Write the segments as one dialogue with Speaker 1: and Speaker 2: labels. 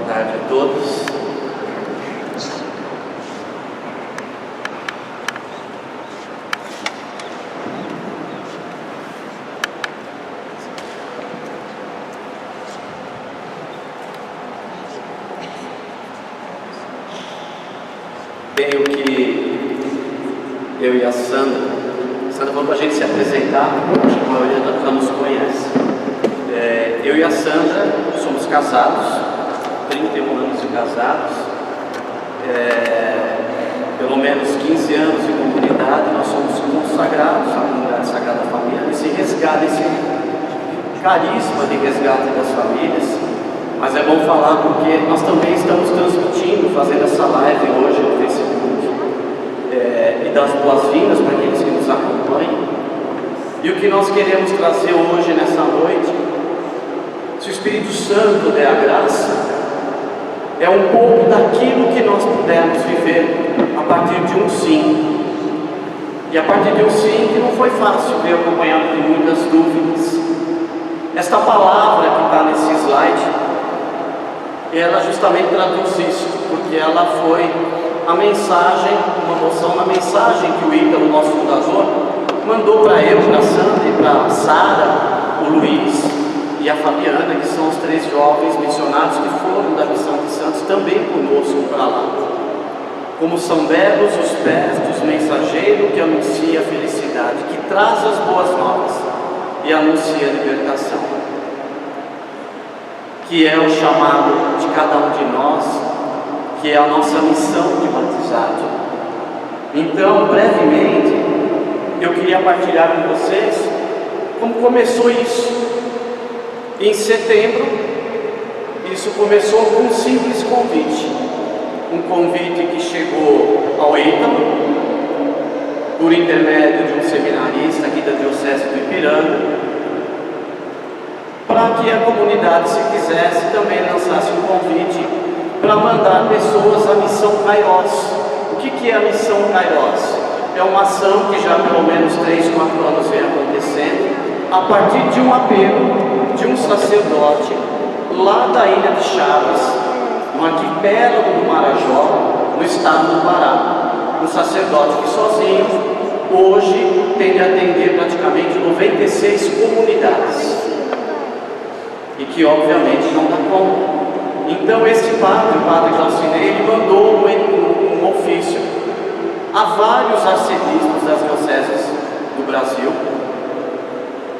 Speaker 1: tarde a todos. Tenho que eu e a Sandra falou para a gente se apresentar, acho que a maioria já nos conhece. Eu e a Sandra somos casados, 31 anos de casados, pelo menos 15 anos de comunidade. Nós somos consagrados à comunidade Sagrada Família, esse resgate, esse carisma de resgate das famílias. Mas é bom falar porque nós também estamos transmitindo, fazendo essa live hoje no Facebook, e das boas-vindas para aqueles que nos acompanham. E o que nós queremos trazer hoje, nessa noite, se o Espírito Santo der a graça, é um pouco daquilo que nós pudermos viver a partir de um sim. E a partir de um sim que não foi fácil, veio acompanhado de muitas dúvidas. Esta palavra que está nesse slide, ela justamente traduz isso, porque ela foi a mensagem, uma moção na mensagem que o Ítalo, nosso fundador, mandou para eu, para a Sandra e para a Sara, o Luiz e a Fabiana, que são os 3 jovens missionários que foram da Missão de Santos também conosco para lá. Como são belos os pés dos mensageiros que anuncia a felicidade, que traz as boas novas e anuncia a libertação, que é o chamado de cada um de nós, que é a nossa missão de batizado. Então, brevemente, eu queria partilhar com vocês como começou isso. Em setembro, isso começou com um simples convite. Um convite que chegou ao Ítalo, por intermédio de um seminarista aqui da Diocese do Ipiranga, para que a comunidade, se quisesse, também lançasse um convite para mandar pessoas à Missão Kairos. O que é a Missão Kairos? É uma ação que já há pelo menos 3, 4 anos vem acontecendo, a partir de um apelo de um sacerdote lá da ilha de Chaves, no arquipélago do Marajó, no estado do Pará. Um sacerdote que sozinho, hoje, tem de atender praticamente 96 comunidades, e que obviamente não dá conta. Então esse padre, o padre Claucinei, ele mandou um ofício a vários arcebispos das dioceses do Brasil,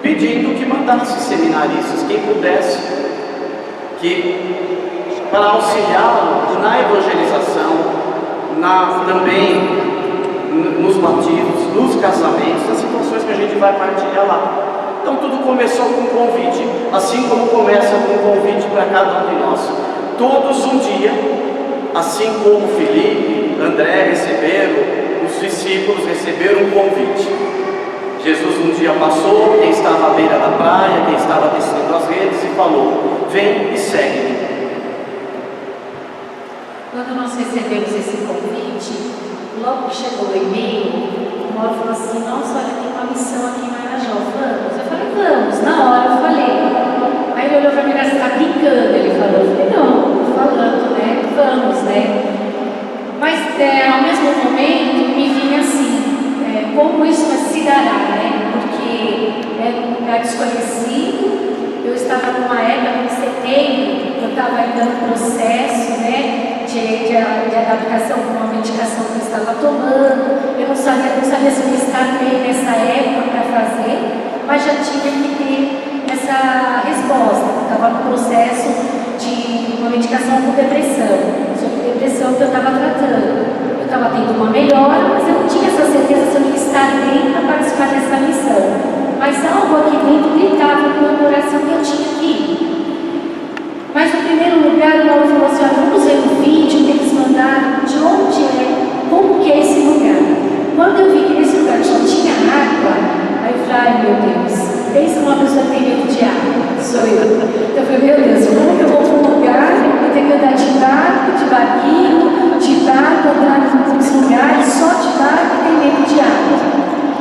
Speaker 1: pedindo que mandasse seminaristas, quem pudesse, para auxiliá-lo na evangelização, também nos batismos, nos casamentos, nas situações que a gente vai partilhar lá. Então tudo começou com um convite, assim como começa com um convite para cada um de nós. Todos um dia, assim como Filipe, André receberam, os discípulos receberam um convite. Jesus um dia passou, quem estava à beira da praia, quem estava descendo as redes, e falou: vem e segue-me.
Speaker 2: Quando nós recebemos esse convite, logo que chegou o e-mail, o Mauro falou assim: nossa, olha, tem uma missão aqui em Marajó, vamos? Eu falei: vamos. Na hora eu falei. Aí ele olhou para mim: você está brincando? Ele falou. Eu falei: não, estou falando, né? Vamos, né? Mas ao mesmo momento me vinha assim, como isso se dará, né? Porque é um lugar desconhecido. Eu estava numa época, em setembro, eu estava ainda no processo, né? De adaptação com uma medicação que eu estava tomando. Eu não sabia se eu estava bem nessa época para fazer, mas já tinha que ter essa resposta. Eu estava no processo de uma medicação com depressão, sobre depressão que eu estava tratando. Eu estava tendo uma melhora, mas eu não tinha essa certeza se eu ia estar bem para participar dessa missão. Mas algo aqui dentro gritava no meu coração que eu tinha que ir. Mas no primeiro lugar, o Mauro falou assim: vamos ver um vídeo que eles mandaram de onde é, como que é esse lugar. Quando eu vi que nesse lugar só tinha água, aí eu falei: ai meu Deus, pensa numa pessoa que tem medo de água, sou eu. Então eu falei: meu Deus, como que eu vou para um lugar, eu tenho que andar de barco, de andar nos lugares só de barco e tem medo de água.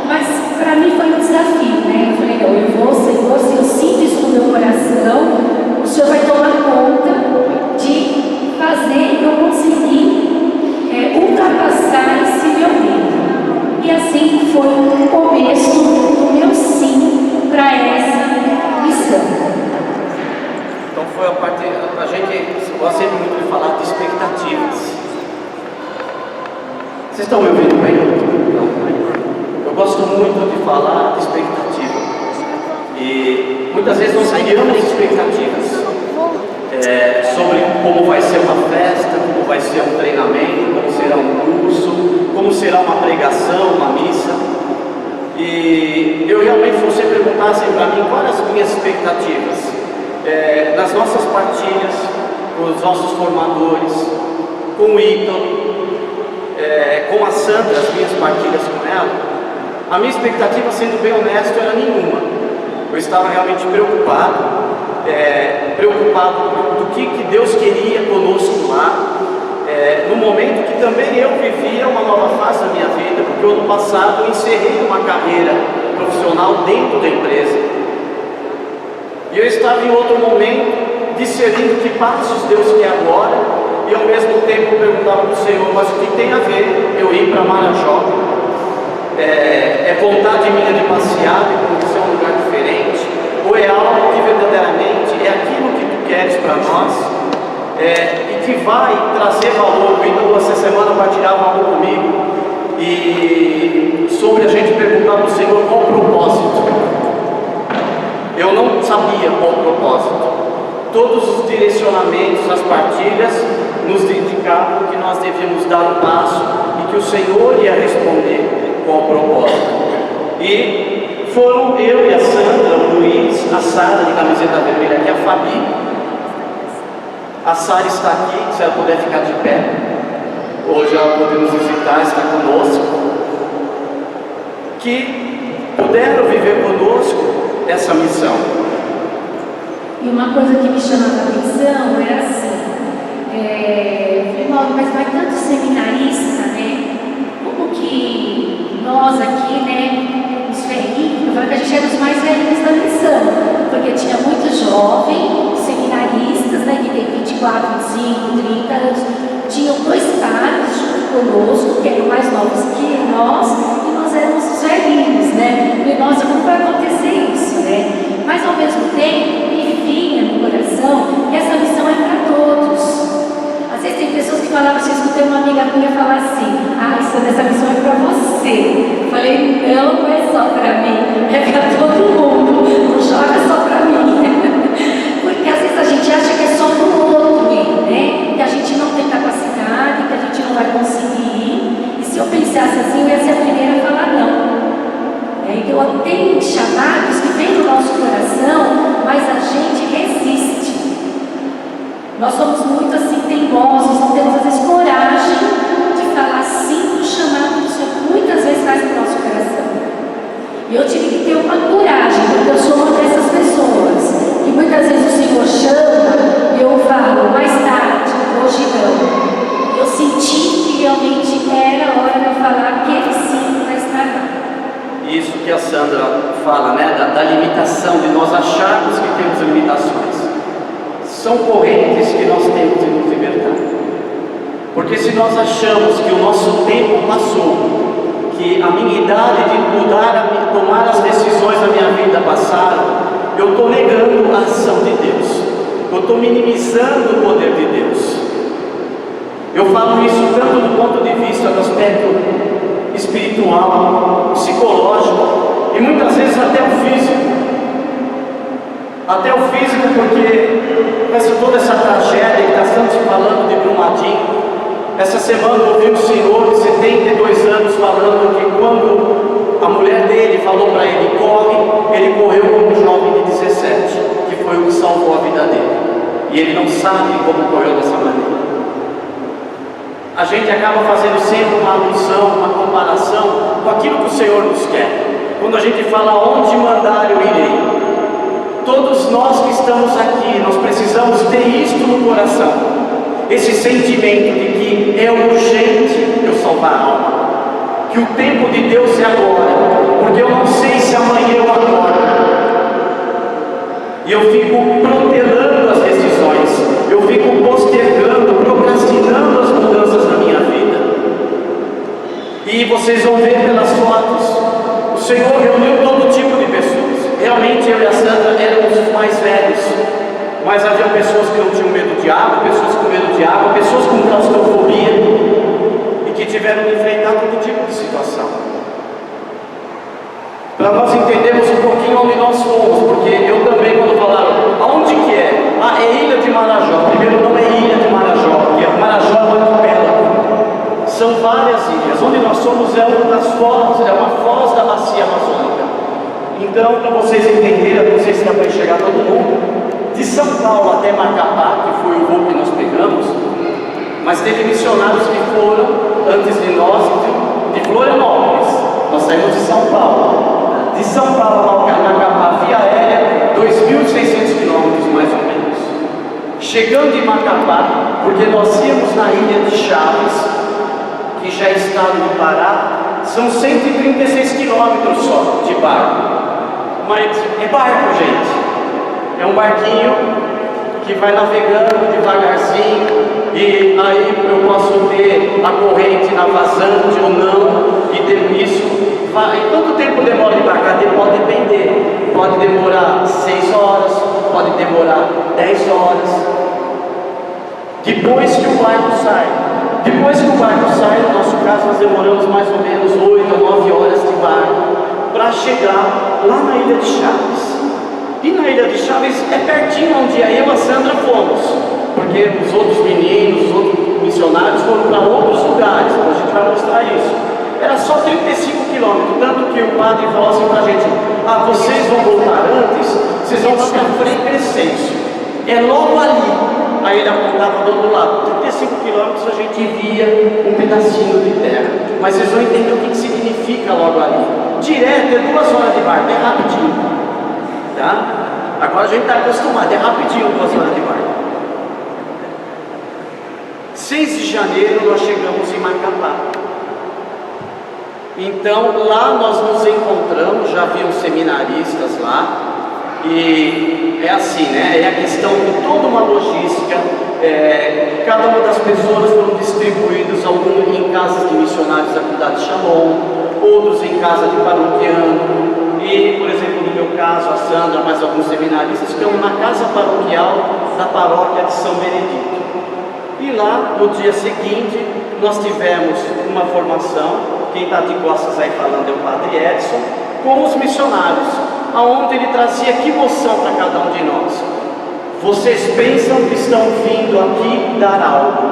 Speaker 2: Mas para mim foi um desafio, né? Eu falei: não, eu vou, Senhor, se eu sinto isso no meu coração, o Senhor vai tomar conta de
Speaker 1: gosto sempre muito de falar de expectativas. Vocês estão me ouvindo bem? Não. Eu gosto muito de falar de expectativa. E muitas vezes nós criamos expectativas sobre como vai ser uma festa, como vai ser um treinamento, como será um curso, como será uma pregação, uma missa. E eu realmente, se você perguntasse para mim quais as minhas expectativas nas nossas partilhas, com os nossos formadores, com o Ítalo, com a Sandra, as minhas partilhas com ela, a minha expectativa, sendo bem honesto, era nenhuma. Eu estava realmente preocupado do que Deus queria conosco lá, no momento que também eu vivia uma nova fase da minha vida, porque o ano passado eu encerrei uma carreira profissional dentro da empresa, e eu estava em outro momento, discernindo que passos Deus quer agora, e ao mesmo tempo eu perguntava para o Senhor, mas o que tem a ver eu ir para Marajó? É vontade minha de passear, de conhecer um lugar diferente, ou é algo que verdadeiramente é aquilo que Tu queres para nós, e que vai trazer valor? Então essa semana partilhava algo comigo, e sobre a gente perguntar para o Senhor qual o propósito. Eu não sabia qual o propósito. Todos os direcionamentos, as partilhas, nos indicavam que nós devíamos dar um passo e que o Senhor ia responder qual o propósito. E foram eu e a Sandra, o Luiz, a Sara de camiseta vermelha aqui, a Fabi. A Sara está aqui, se ela puder ficar de pé. Hoje ela pode nos visitar, está conosco. Que puderam viver conosco essa missão.
Speaker 2: E uma coisa que me chamava a atenção era assim, falei, Mauro, mas vai tanto seminarista, né? Como que nós aqui, né, os velhinhos, eu falei que a gente era os mais velhos da missão, porque tinha muito jovem, seminaristas, né, que tem 24, 25, 30 anos, tinham 2 padres junto conosco, que eram mais novos que nós, e nós éramos os velhinhos, né? E nossa, como vai acontecer isso, né? Mas ao mesmo tempo, me vinha no coração que essa missão é para todos. Às vezes tem pessoas que falavam assim, eu escutei uma amiga minha falar assim, essa missão é para você. Eu falei, não é só para mim, é para todo mundo, não joga só para mim. Porque às vezes a gente acha que é só para o outro ir, né? Que a gente não tem capacidade, que a gente não vai conseguir ir. E se eu pensasse assim, eu ia ser a primeira a falar não. Então tem chamados que vêm do nosso coração, mas a gente resiste. Nós somos muito assim teimosos, não temos às vezes coragem de falar sim do chamado que o Senhor muitas vezes faz no nosso coração. E eu tive que ter uma coragem, porque eu sou uma dessas pessoas que muitas vezes o Senhor chama e eu falo, mais tarde, hoje não. Eu senti que realmente era a hora de eu falar aquele sim para estar lá.
Speaker 1: Isso que a Sandra fala, né, da limitação, de nós acharmos que temos limitações. São correntes que nós temos de nos libertar. Porque se nós achamos que o nosso tempo passou, que a minha idade de tomar as decisões da minha vida passaram, eu estou negando a ação de Deus. Eu estou minimizando o poder de Deus. Eu falo isso tanto do ponto de vista do aspecto espiritual, psicológico e muitas vezes até o físico. Até o físico, porque com toda essa tragédia que está se falando de Brumadinho, essa semana eu ouvi um senhor de 72 anos falando que quando a mulher dele falou para ele corre, ele correu como um jovem de 17, que foi o que salvou a vida dele. E ele não sabe como correu dessa maneira. A gente acaba fazendo sempre uma alusão, uma comparação com aquilo que o Senhor nos quer. Quando a gente fala onde mandar eu irei. Todos nós que estamos aqui, nós precisamos ter isto no coração. Esse sentimento de que é urgente eu salvar a alma. Que o tempo de Deus é agora. Porque eu não sei se amanhã eu acordo. E eu fico protelando as decisões. Eu fico postergando, procrastinando as mudanças na minha vida. E vocês vão ver pelas fotos, o Senhor reuniu todo tipo de pessoas. Realmente eu e a Sandra éramos os mais velhos, mas havia pessoas que não tinham medo de água, pessoas que de água, pessoas com claustrofobia e que tiveram que enfrentar todo tipo de situação. Para nós entendermos um pouquinho onde nós fomos, porque eu também, quando falaram, aonde que é? Ah, é Ilha de Marajó. Primeiro não é Ilha de Marajó, porque Marajó é um arquipélago. São várias ilhas. Onde nós somos é uma das foz, é uma foz da bacia amazônica. Então, para vocês entenderem, não sei se dá para enxergar todo mundo, de São Paulo até Macapá, que foi o voo que nós pegamos, mas teve missionários que foram antes de nós, de Florianópolis. Nós saímos de São Paulo. De São Paulo a Macapá, via aérea, 2.600 quilômetros mais ou menos. Chegando em Macapá, porque nós íamos na ilha de Chaves, que já é estado do Pará, são 136 quilômetros só de barco. Mas é barco, gente. É um barquinho que vai navegando devagarzinho, e aí eu posso ter a corrente na vazante ou não, e ter isso. E quanto tempo demora de embarcar? Pode depender. Pode demorar 6 horas, pode demorar 10 horas. Depois que o barco sai. Depois que o barco sai, no nosso caso nós demoramos mais ou menos 8 ou 9 horas de barco para chegar lá na Ilha de Chaves. E na Ilha de Chaves é pertinho onde eu e a Sandra fomos, porque os outros meninos, os outros missionários foram para outros lugares, então a gente vai mostrar isso. Era só 35 quilômetros, tanto que o padre falou assim para a gente: ah, vocês vão voltar antes, vocês vão para Frei Crescêncio, é logo ali. Aí ele apontava do outro lado, 35 quilômetros a gente via um pedacinho de terra, mas vocês vão entender o que significa logo ali. Direto é 2 horas de barco, é rapidinho, tá? Agora a gente está acostumado, é rapidinho 2 horas de barco. 6 de janeiro nós chegamos em Macapá. Então lá nós nos encontramos, já haviam seminaristas lá, e é assim, né? É a questão de toda uma logística. Cada uma das pessoas foram distribuídas, alguns em casas de missionários da comunidade de Shalom, outros em casa de paroquiano, e, por exemplo, no meu caso, a Sandra, mais alguns seminaristas estão na casa paroquial da paróquia de São Benedito. E lá, no dia seguinte, nós tivemos uma formação. Quem está de costas aí falando é o Padre Edson, com os missionários, aonde ele trazia que moção para cada um de nós. Vocês pensam que estão vindo aqui dar algo,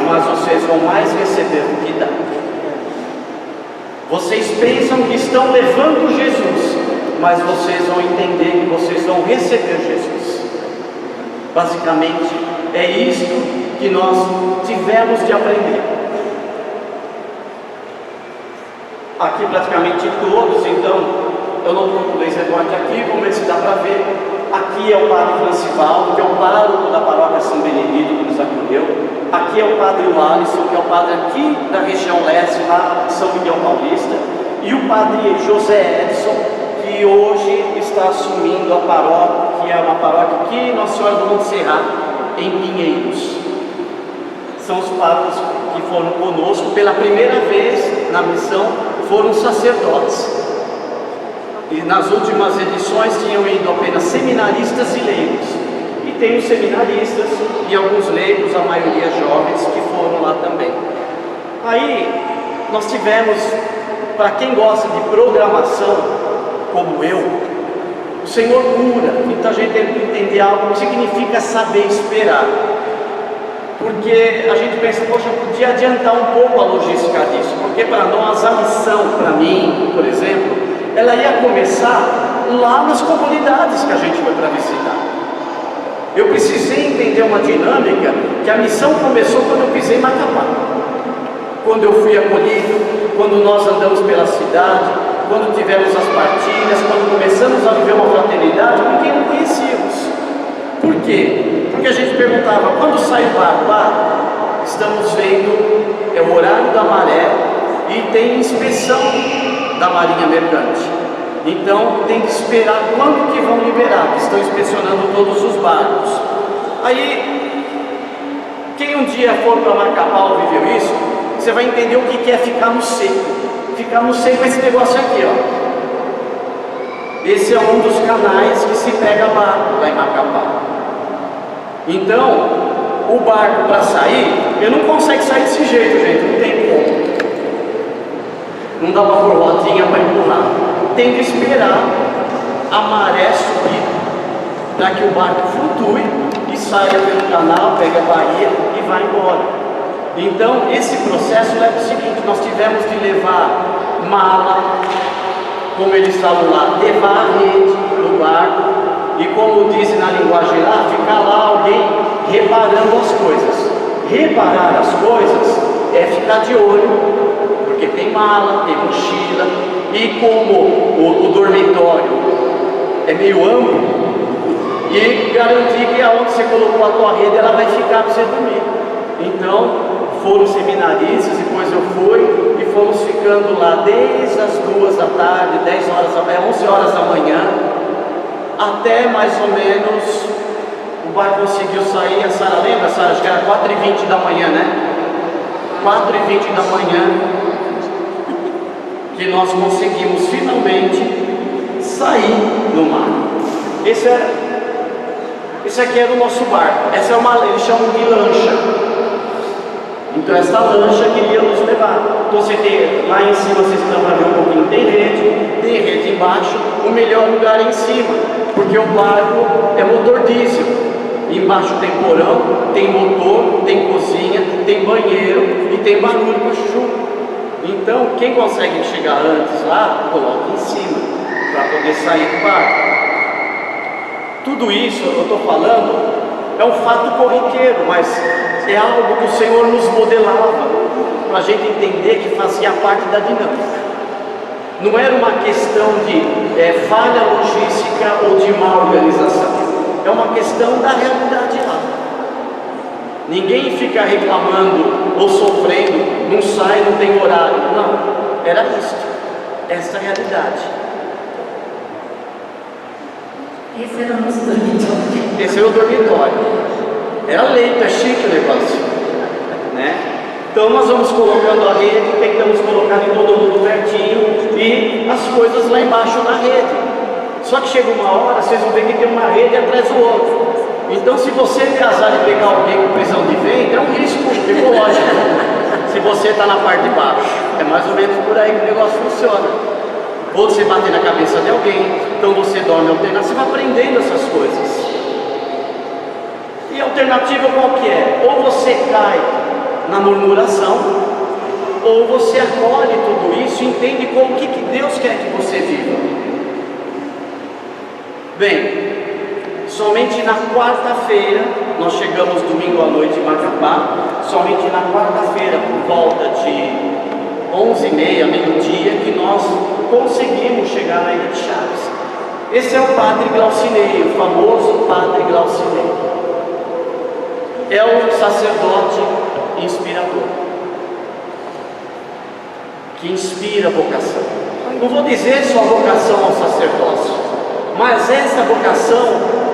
Speaker 1: mas vocês vão mais receber do que dar. Vocês pensam que estão levando Jesus, mas vocês vão entender que vocês vão receber Jesus. Basicamente, é isto que nós tivemos de aprender. Aqui praticamente todos, então, eu não estou com o laser norte aqui, vamos ver se dá para ver. Aqui é o Padre Francivaldo, que é o pároco da paróquia São Benedito, que nos acolheu. Aqui é o Padre Alisson, que é o padre aqui da região leste, lá de São Miguel Paulista. E o Padre José Edson, que hoje está assumindo a paróquia, que é uma paróquia aqui, Nossa Senhora do Monte Serrat, em Pinheiros. São os párocos que foram conosco pela primeira vez na missão, foram sacerdotes. E nas últimas edições tinham ido apenas seminaristas e leigos. E tem os seminaristas e alguns leigos, a maioria jovens, que foram lá também. Aí nós tivemos, para quem gosta de programação, como eu, o Senhor cura. Então a gente tem que entender algo que significa saber esperar. Porque a gente pensa, poxa, eu podia adiantar um pouco a logística disso. Porque para nós a missão, para mim, por exemplo, ela ia começar lá nas comunidades que a gente foi para visitar. Eu precisei entender uma dinâmica, que a missão começou quando eu pisei em Macapá. Quando eu fui acolhido, quando nós andamos pela cidade, quando tivemos as partilhas, quando começamos a viver uma fraternidade com quem não conhecíamos. Por quê? Porque a gente perguntava, quando sai o barco? Ah, estamos vendo, é o horário da maré e tem inspeção da Marinha Mercante. Então tem que esperar quando que vão liberar, que estão inspecionando todos os barcos. Aí, quem um dia for para Macapá ou viveu isso, você vai entender o que é ficar no seco. Ficar no seco é esse negócio aqui, ó. Esse é um dos canais que se pega barco lá em Macapá. Então, o barco para sair, ele não consegue sair desse jeito, gente, não tem como. Não dá para pôr rodinha para empurrar. Tem que esperar a maré subir para que o barco flutue e saia pelo canal, pegue a baía e vá embora. Então, esse processo leva o seguinte: nós tivemos de levar mala, como eles falam lá, levar a rede no barco, e como dizem na linguagem lá, ficar lá alguém reparando as coisas. Reparar as coisas é ficar de olho, porque tem mala, tem mochila, e como o dormitório é meio amplo, e garantir que aonde você colocou a tua rede, ela vai ficar para você dormir. Então, foram seminaristas, depois eu fui, e fomos ficando lá desde as 2 da tarde, 10 horas da manhã, 11 horas da manhã, até mais ou menos, o barco conseguiu sair, a Sara lembra, Sara? Acho que era 4h20 da manhã, né? 4h20 da manhã, que nós conseguimos finalmente sair no mar. Esse aqui era o nosso barco, essa é eles chamam de lancha. Então essa lancha queria nos levar. Então você tem, lá em cima vocês estão para ver um pouquinho, tem rede embaixo, o melhor lugar é em cima, porque o barco é motor diesel. Embaixo tem porão, tem motor, tem cozinha, tem banheiro e tem barulho para chuchu. Então quem consegue chegar antes lá, coloca em cima, para poder sair do barco. Tudo isso eu estou falando é um fato corriqueiro, mas é algo que o Senhor nos modelava, para a gente entender que fazia parte da dinâmica. Não era uma questão de falha logística ou de má organização, é uma questão da realidade lá. Ninguém fica reclamando ou sofrendo, não sai, não tem horário. Não, era isso, essa realidade.
Speaker 2: Esse era o nosso dormitório.
Speaker 1: Esse era o dormitório. Era leito, é chique o negócio, né? Então nós vamos colocando a rede, tentamos colocar em todo mundo pertinho e as coisas lá embaixo na rede. Só que chega uma hora, vocês vão ver que tem uma rede atrás do outro. Então se você ter azar de pegar alguém com prisão de ventre, é um risco ecológico. Se você está na parte de baixo, é mais ou menos por aí que o negócio funciona. Ou você bater na cabeça de alguém, então você dorme alternado, você vai aprendendo essas coisas. E a alternativa qual que é? Ou você cai na murmuração, ou você acolhe tudo isso e entende como que Deus quer que você viva. Bem, somente na quarta-feira, nós chegamos domingo à noite em Macapá, somente na quarta-feira, por volta de 11h30, meio-dia, que nós conseguimos chegar na Ilha de Chaves. Esse é o Padre Glaucinei, o famoso Padre Glaucinei. É um sacerdote inspirador, que inspira a vocação. Não vou dizer só a vocação ao sacerdócio, mas essa vocação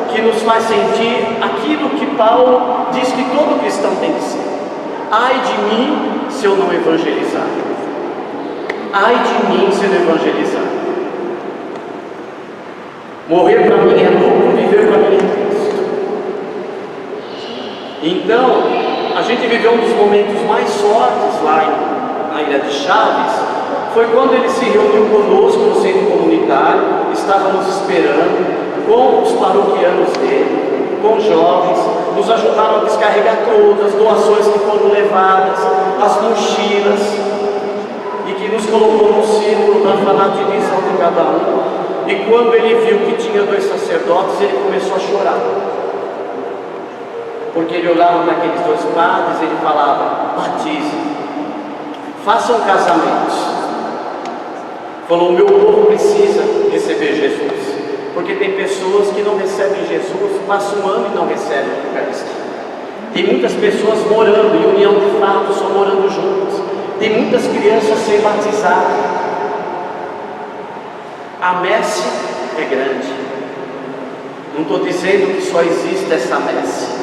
Speaker 1: que nos faz sentir aquilo que Paulo diz que todo cristão tem que ser. Ai de mim se eu não evangelizar. Ai de mim se eu não evangelizar. Morrer para mim é lucro, viver para mim é Cristo. Então, a gente viveu um dos momentos mais fortes lá na Ilha de Chaves. Foi quando ele se reuniu conosco no centro comunitário, estava nos esperando, com os paroquianos dele, com jovens, nos ajudaram a descarregar todas as doações que foram levadas, as mochilas, e que nos colocou no círculo para falar de divisão de cada um. E quando ele viu que tinha 2 sacerdotes, ele começou a chorar. Porque ele olhava para aqueles 2 padres e ele falava: batizem, façam casamentos. Falou: o meu povo precisa receber Jesus. Porque tem pessoas que não recebem Jesus, passam um ano e não recebem a Eucaristia. Tem muitas pessoas morando em união de fato, só morando juntas. Tem muitas crianças sem batizar. A messe é grande. Não estou dizendo que só existe essa messe.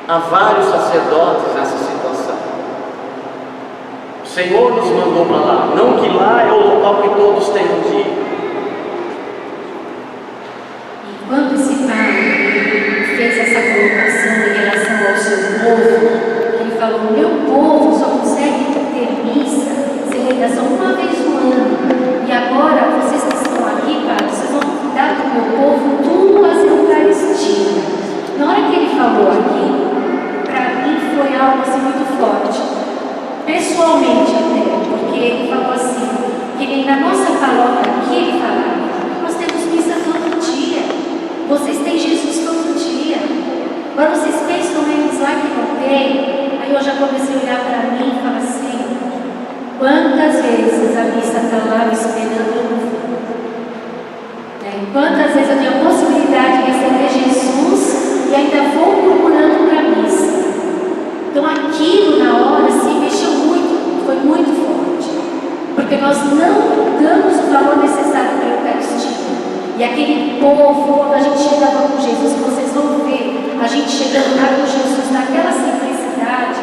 Speaker 1: Há vários sacerdotes nessa situação. O Senhor nos mandou para lá. Não que lá é o local que todos tenham de ir.
Speaker 2: E quando esse padre fez essa colocação povo, ele falou, o meu povo só consegue ter missa, celebração uma vez no ano. E agora, vocês que estão aqui, Padre, vocês vão cuidar do meu povo tudo as Eucaristia. Na hora que ele falou aqui, para mim foi algo assim muito forte. Pessoalmente até, porque ele falou assim, que nem na nossa paróquia aqui, ele falava, nós temos missa todo dia, vocês têm Jesus todo dia, agora vocês pensam neles lá que não tem. Aí eu já comecei a olhar para mim e falar assim, quantas vezes a missa está lá me esperando eu não vou? Quantas vezes eu tenho a possibilidade de receber Jesus e ainda vou murmurando para a missa? Então aquilo na hora se mexeu muito, foi muito forte, porque nós não damos o valor necessário para a Eucaristia. E aquele povo, quando a gente chegava com Jesus, vocês vão ver, a gente chegando lá com Jesus naquela simplicidade,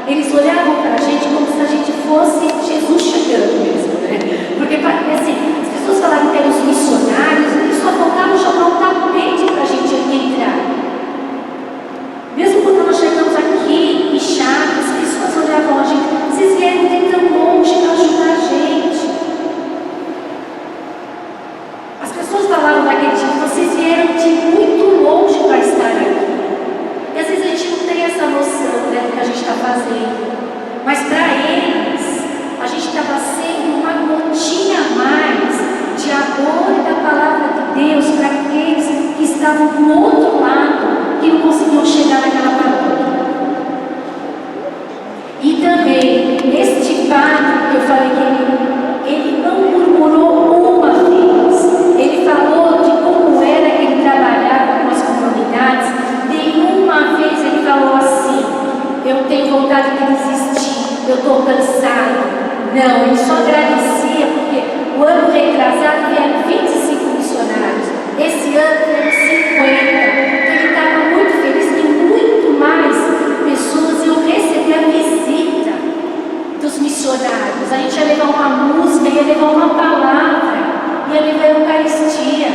Speaker 2: eles olhavam para a gente como se a gente fosse Jesus chegando mesmo, né? Porque assim, as pessoas falavam que eram os missionários, eles só faltavam jogar um tapete para a gente entrar. Mesmo quando nós chegamos aqui em Chaves, as pessoas olhavam a gente, vocês vieram de tão longe para ajudar a gente. As pessoas falavam daquele tipo, vocês vieram de muito longe para estar aqui. E às vezes a gente não tem essa noção, né, do que a gente está fazendo. Mas para eles, a gente estava sendo uma gotinha a mais de amor da palavra de Deus para aqueles que estavam do outro lado, que não conseguiam chegar naquela palavra. E também, este padre que eu falei que ele não murmurou uma vez, ele falou de como era que ele trabalhava com as comunidades. Nenhuma vez ele falou assim, eu tenho vontade de desistir, eu estou cansado. Não, ele só agradecia, porque o ano retrasado vieram 25 missionários, esse ano vieram 50. Então ele estava muito feliz que muito mais pessoas iam receber a visita dos missionários. A gente ia levar uma música, ia levar uma palavra, ia levar a Eucaristia.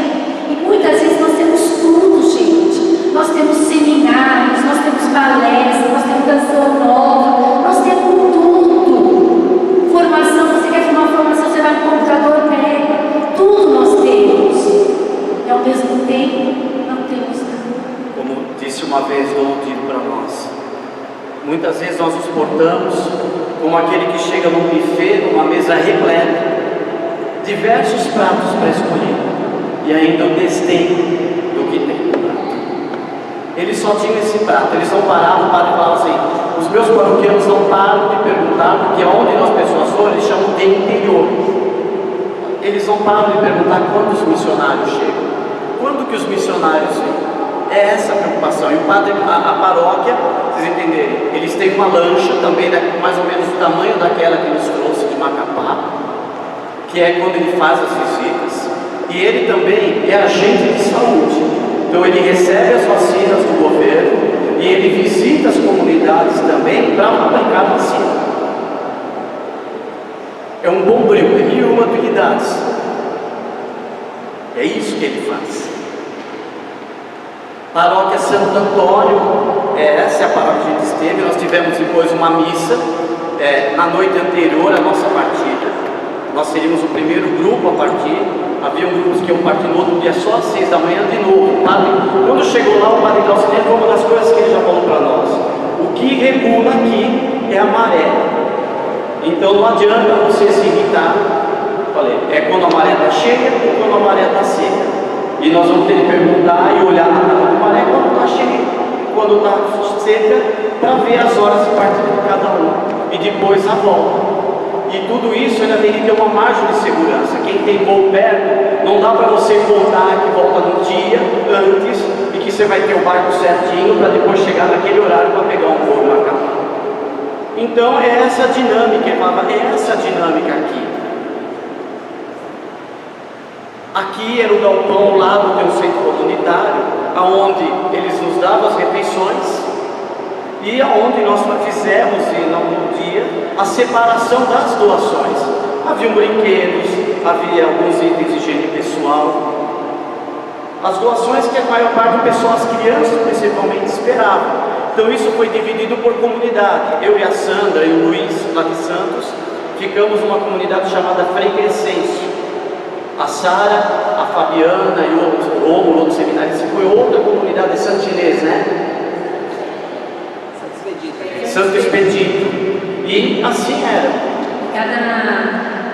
Speaker 2: E muitas vezes nós temos tudo, gente. Nós temos seminários, nós temos palestras, nós temos canção nova, nós temos tudo. Formação, você quer uma formação, você vai no computador, pega. Tudo nós temos. E ao mesmo tempo, não temos nada.
Speaker 1: Como disse uma vez Dom Tito para nós, muitas vezes nós nos portamos como aquele que chega num buffet, numa mesa repleta, diversos pratos para escolher, e ainda o desdém do que tem no prato. Eles só tinham esse prato, eles não paravam. O padre falava assim, os meus paroquianos não param de perguntar, porque onde as pessoas foram, eles chamam de interior. Eles não param de perguntar quando os missionários chegam, quando que os missionários vêm. É essa a preocupação. E o padre, a paróquia, vocês entenderem, eles têm uma lancha também, mais ou menos do tamanho daquela que nos trouxe de Macapá, que é quando ele faz as visitas. E ele também é agente de saúde. Então ele recebe as vacinas do governo e ele visita as comunidades também para aplicar a vacina. É um bombril, é 1001 habilidades. É isso que ele faz. Paróquia Santo Antônio, essa é a paróquia que a gente esteve. Nós tivemos depois uma missa na noite anterior à nossa partida. Nós seríamos o primeiro grupo a partir. Havia grupos que iam partir no outro dia só às 6 da manhã de novo. O padre, quando chegou lá, o padre Glaucinete, foi uma das coisas que ele já falou para nós. O que regula aqui é a maré. Então não adianta você se irritar. Falei, é quando a maré está cheia ou quando a maré está seca. E nós vamos ter que perguntar e olhar na maré quando está cheia, quando está seca, para ver as horas de partida de cada um. E depois a volta. E tudo isso ainda tem que ter uma margem de segurança. Quem tem voo perto, não dá para você contar que volta no dia antes e que você vai ter o barco certinho para depois chegar naquele horário para pegar um voo marcado. Então é essa dinâmica, é essa dinâmica aqui. Aqui era o galpão ao lado do centro comunitário, aonde eles nos davam as refeições e aonde nós fizemos no dia a separação das doações. Havia brinquedos, havia alguns itens de higiene pessoal. As doações que a maior parte do pessoal, as crianças principalmente, esperavam. Então isso foi dividido por comunidade. Eu e a Sandra e o Luiz, lá de Santos, ficamos numa comunidade chamada Frei Crescêncio. A Sara, a Fabiana e o Romulo, outro seminarista, foi outra comunidade de Santinês, né? Santo Expedito. E assim era.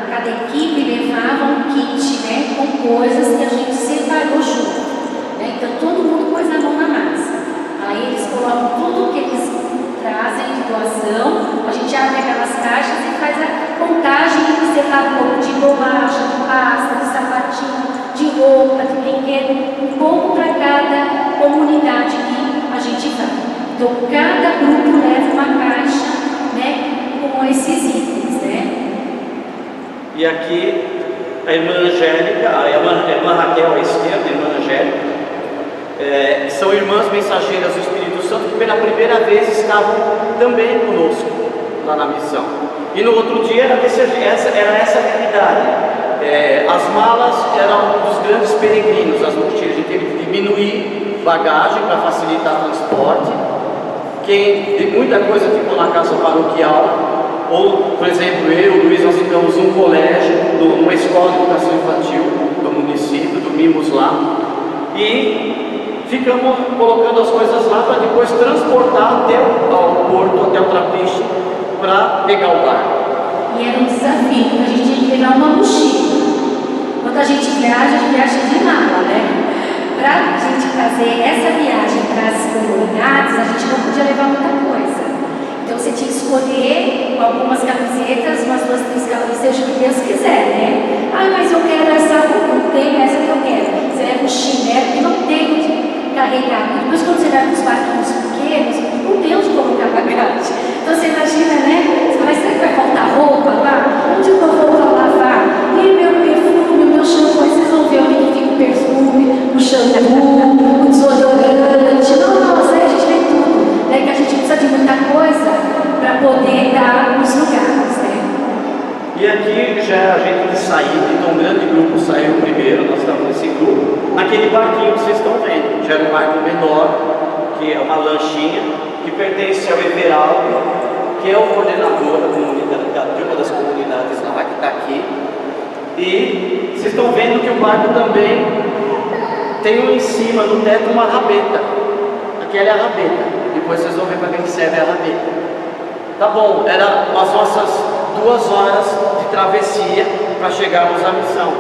Speaker 2: Cada equipe levava um kit, né, com coisas que a gente separou junto, né? Então todo mundo pôs a mão na massa. Aí eles colocam tudo que eles trazem de doação, a gente abre aquelas caixas e faz a contagem e separa um pouco de bolacha, de pasta, de sapatinho, de roupa, de brinquedo, um pouco para cada comunidade que a gente vai. Então cada grupo leva uma caixa, né, com esses itens, né?
Speaker 1: E aqui a irmã Angélica, a irmã Raquel à esquerda, a irmã Angélica, são irmãs mensageiras do Espírito Santo que pela primeira vez estavam também conosco lá na missão. E no outro dia era essa a realidade. As malas eram dos grandes peregrinos, as mochilas, a gente teve que diminuir bagagem para facilitar o transporte. Muita coisa ficou na casa paroquial. Ou, por exemplo, eu e o Luiz, nós ficamos num colégio, numa escola de educação infantil do município, dormimos lá e ficamos colocando as coisas lá para depois transportar até o porto, até o Trapiche, para pegar o barco.
Speaker 2: E era um desafio, porque a gente tinha que pegar uma mochila. Quando a gente viaja de mala, né? Para a gente fazer essa viagem para as comunidades, a gente não podia levar muita coisa. Então você tinha que escolher algumas camisetas, umas 2, 3 camisetas, seja o que Deus quiser, né? Ah, mas eu quero essa, não tem essa que eu quero. Você leva um chinelo que não tem onde carregar. Depois quando você vai para os barquinhos pequenos, não tem onde colocar bagagem. Então você imagina, né? Você fala, será que vai faltar roupa lá? Onde eu vou lavar? E meu perfume, o meu shampoo, aí vocês vão ver onde que fica o perfume, o shampoo, o desodorante. Nossa, aí a gente vê tudo. Né? Que a gente precisa de muita coisa para poder dar nos lugares, né?
Speaker 1: E aqui já a gente de saída, então um grande grupo saiu primeiro, nós estamos nesse grupo, naquele barquinho que vocês estão vendo, já era um barco menor, que é uma lanchinha, que pertence ao Everaldo, que é o coordenador da comunidade, de uma das comunidades lá, que está aqui. E vocês estão vendo que o barco também tem em cima, no teto, uma rabeta. Aquela é a rabeta. Depois vocês vão ver para que serve a rabeta. Tá bom, era as nossas 2 horas de travessia para chegarmos à missão.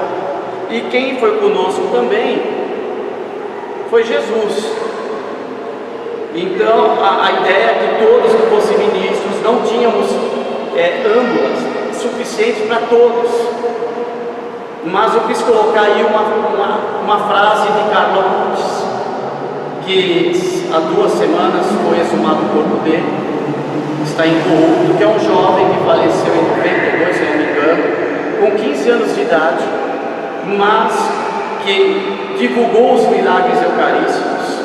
Speaker 1: E quem foi conosco também foi Jesus. Então a ideia é que todos que fossem ministros, não tínhamos âmbulas suficientes para todos. Mas eu quis colocar aí uma frase de Carlos Acutis, que há 2 semanas foi exumado o corpo dele, está em culto, que é um jovem que faleceu em 92, se não me engano, com 15 anos de idade, mas que divulgou os milagres eucarísticos,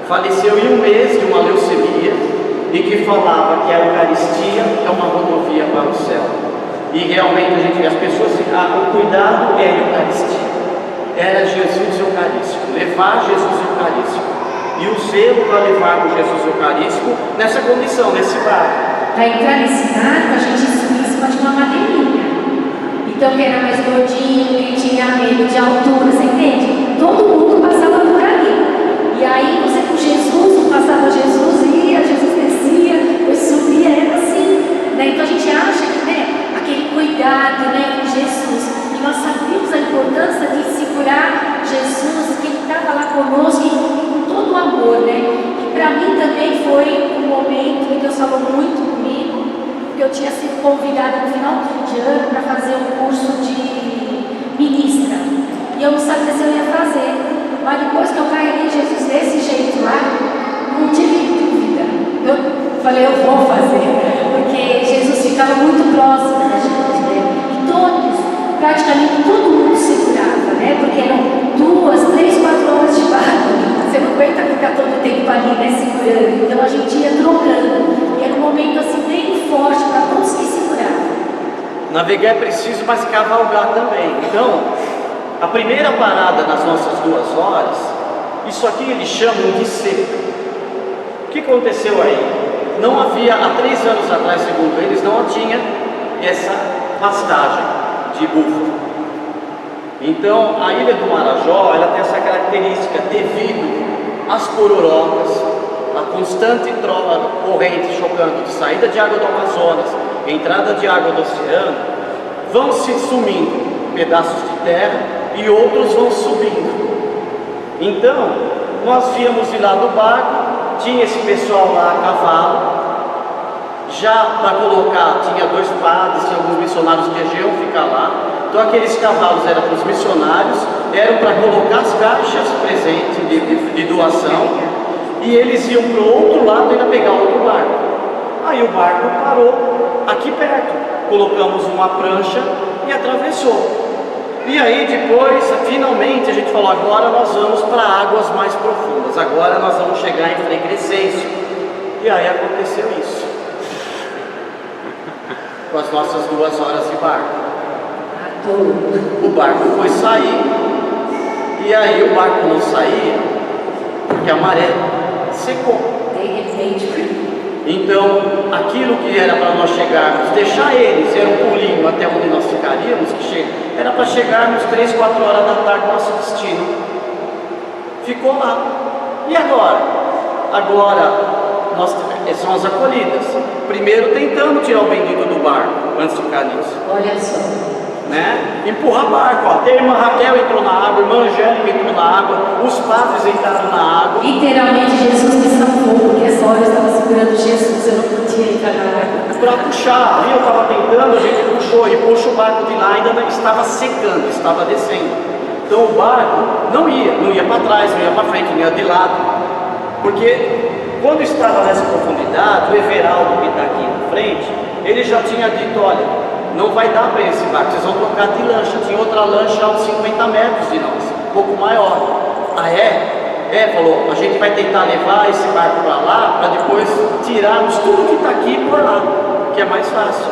Speaker 1: faleceu em 1 mês de uma leucemia e que falava que a Eucaristia é uma rodovia para o céu. E realmente a gente vê as pessoas, o cuidado é a Eucaristia, era Jesus Eucarístico, levar Jesus Eucarístico. E o zelo para levar o Jesus Eucarístico nessa condição, nesse barco.
Speaker 2: Para entrar nesse barco, a gente subia em cima de uma madeirinha. Então, quem era mais gordinho, quem tinha medo de altura, você entende? Todo mundo passava por ali. E aí, você com Jesus, não passava Jesus, ia, Jesus descia, depois subia, era assim. Né? Então, a gente acha que, né, aquele cuidado, né, com Jesus. E nós sabíamos a importância de segurar Jesus, que Ele estava lá conosco com todo o amor, né? E para mim também foi um momento que Deus falou muito comigo, porque eu tinha sido convidada no final de ano para fazer um curso de ministra. E eu não sabia se eu ia fazer. Mas depois que eu carreguei Jesus desse jeito lá, não tive dúvida. Eu falei, eu vou fazer, porque Jesus ficava muito próximo da gente, né? E todos, praticamente todo mundo segurava, né? Porque eram 2, 3, 4 horas de barco. Você não aguenta ficar todo o tempo ali, né, segurando. Então a gente ia trocando. E era um momento assim bem forte para todos que seguravam.
Speaker 1: Navegar é preciso, mas cavalgar também. Então, a primeira parada nas nossas 2 horas, isso aqui eles chamam de seca, que aconteceu aí? Não havia, há 3 anos atrás, segundo eles, não tinha essa pastagem de búfalo. Então, a ilha do Marajó, ela tem essa característica devido às pororocas, a constante corrente chocando de saída de água do Amazonas, entrada de água do oceano, vão se sumindo pedaços de terra e outros vão subindo. Então, nós víamos de lá do barco, tinha esse pessoal lá a cavalo, já para colocar, tinha 2 padres, tinha alguns missionários que iam ficar lá. Então aqueles cavalos eram para os missionários, eram para colocar as caixas presentes de doação, e eles iam para o outro lado e ia pegar outro barco. Aí o barco parou aqui perto, colocamos uma prancha e atravessou. E aí depois, finalmente, a gente falou, agora nós vamos para águas mais profundas, agora nós vamos chegar em Frei Crescêncio. E aí aconteceu isso, com as nossas 2 horas de barco. O barco foi sair, e aí o barco não saía, porque a maré secou. Então, aquilo que era para nós chegarmos, deixar eles, era um pulinho até onde nós ficaríamos, era para chegarmos 3, 4 horas da tarde, nosso destino. Ficou lá. E agora? Agora, são as acolhidas. Primeiro tentando tirar o bendito do barco, antes de ficar nisso.
Speaker 2: Olha só.
Speaker 1: Né? Empurrar barco, ó. A irmã Raquel entrou na água, a irmã Angélica entrou na água, os padres entraram na água.
Speaker 2: Literalmente Jesus me salvou, porque essa hora eu estava segurando Jesus, eu não podia entrar na água.
Speaker 1: Para puxar, ali eu estava tentando, a gente puxou, e puxa o barco de lá, ainda estava secando, estava descendo. Então o barco não ia para trás, não ia para frente, não ia de lado, porque quando estava nessa profundidade, o Everaldo que está aqui na frente, ele já tinha dito, olha, não vai dar para esse barco, vocês vão tocar de lancha. Tinha outra lancha a uns 50 metros de nós, um pouco maior. Ah é? Falou, a gente vai tentar levar esse barco para lá, para depois tirarmos tudo que está aqui por lá, que é mais fácil.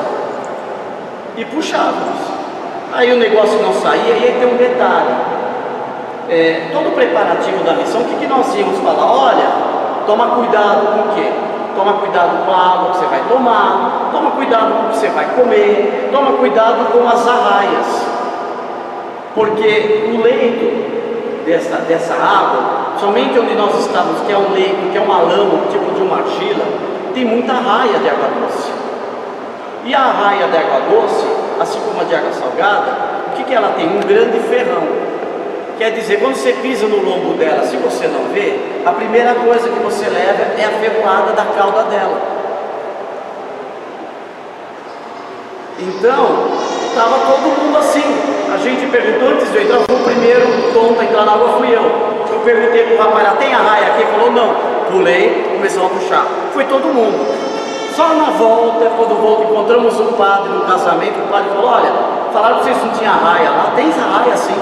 Speaker 1: E puxávamos. Aí o negócio não saía, e aí tem um detalhe. Todo o preparativo da missão, o que nós íamos falar? Olha, toma cuidado com o quê? Toma cuidado com a água que você vai tomar, toma cuidado com o que você vai comer, toma cuidado com as arraias, porque o leito dessa água, somente onde nós estamos, que é um leito, que é uma lama, tipo de uma argila, tem muita arraia de água doce. E a arraia de água doce, assim como a de água salgada, o que ela tem? Um grande ferrão. Quer dizer, quando você pisa no lombo dela, se você não vê, a primeira coisa que você leva é a ferroada da cauda dela. Então, estava todo mundo assim. A gente perguntou antes de eu entrar, o primeiro tonto a entrar na água fui eu. Eu perguntei para o rapaz, tem arraia aqui? Ele falou, não. Pulei, começou a puxar. Foi todo mundo. Só na volta, quando encontramos um padre no casamento, o padre falou, olha, falaram que vocês não tinham arraia lá. Tem arraia sim.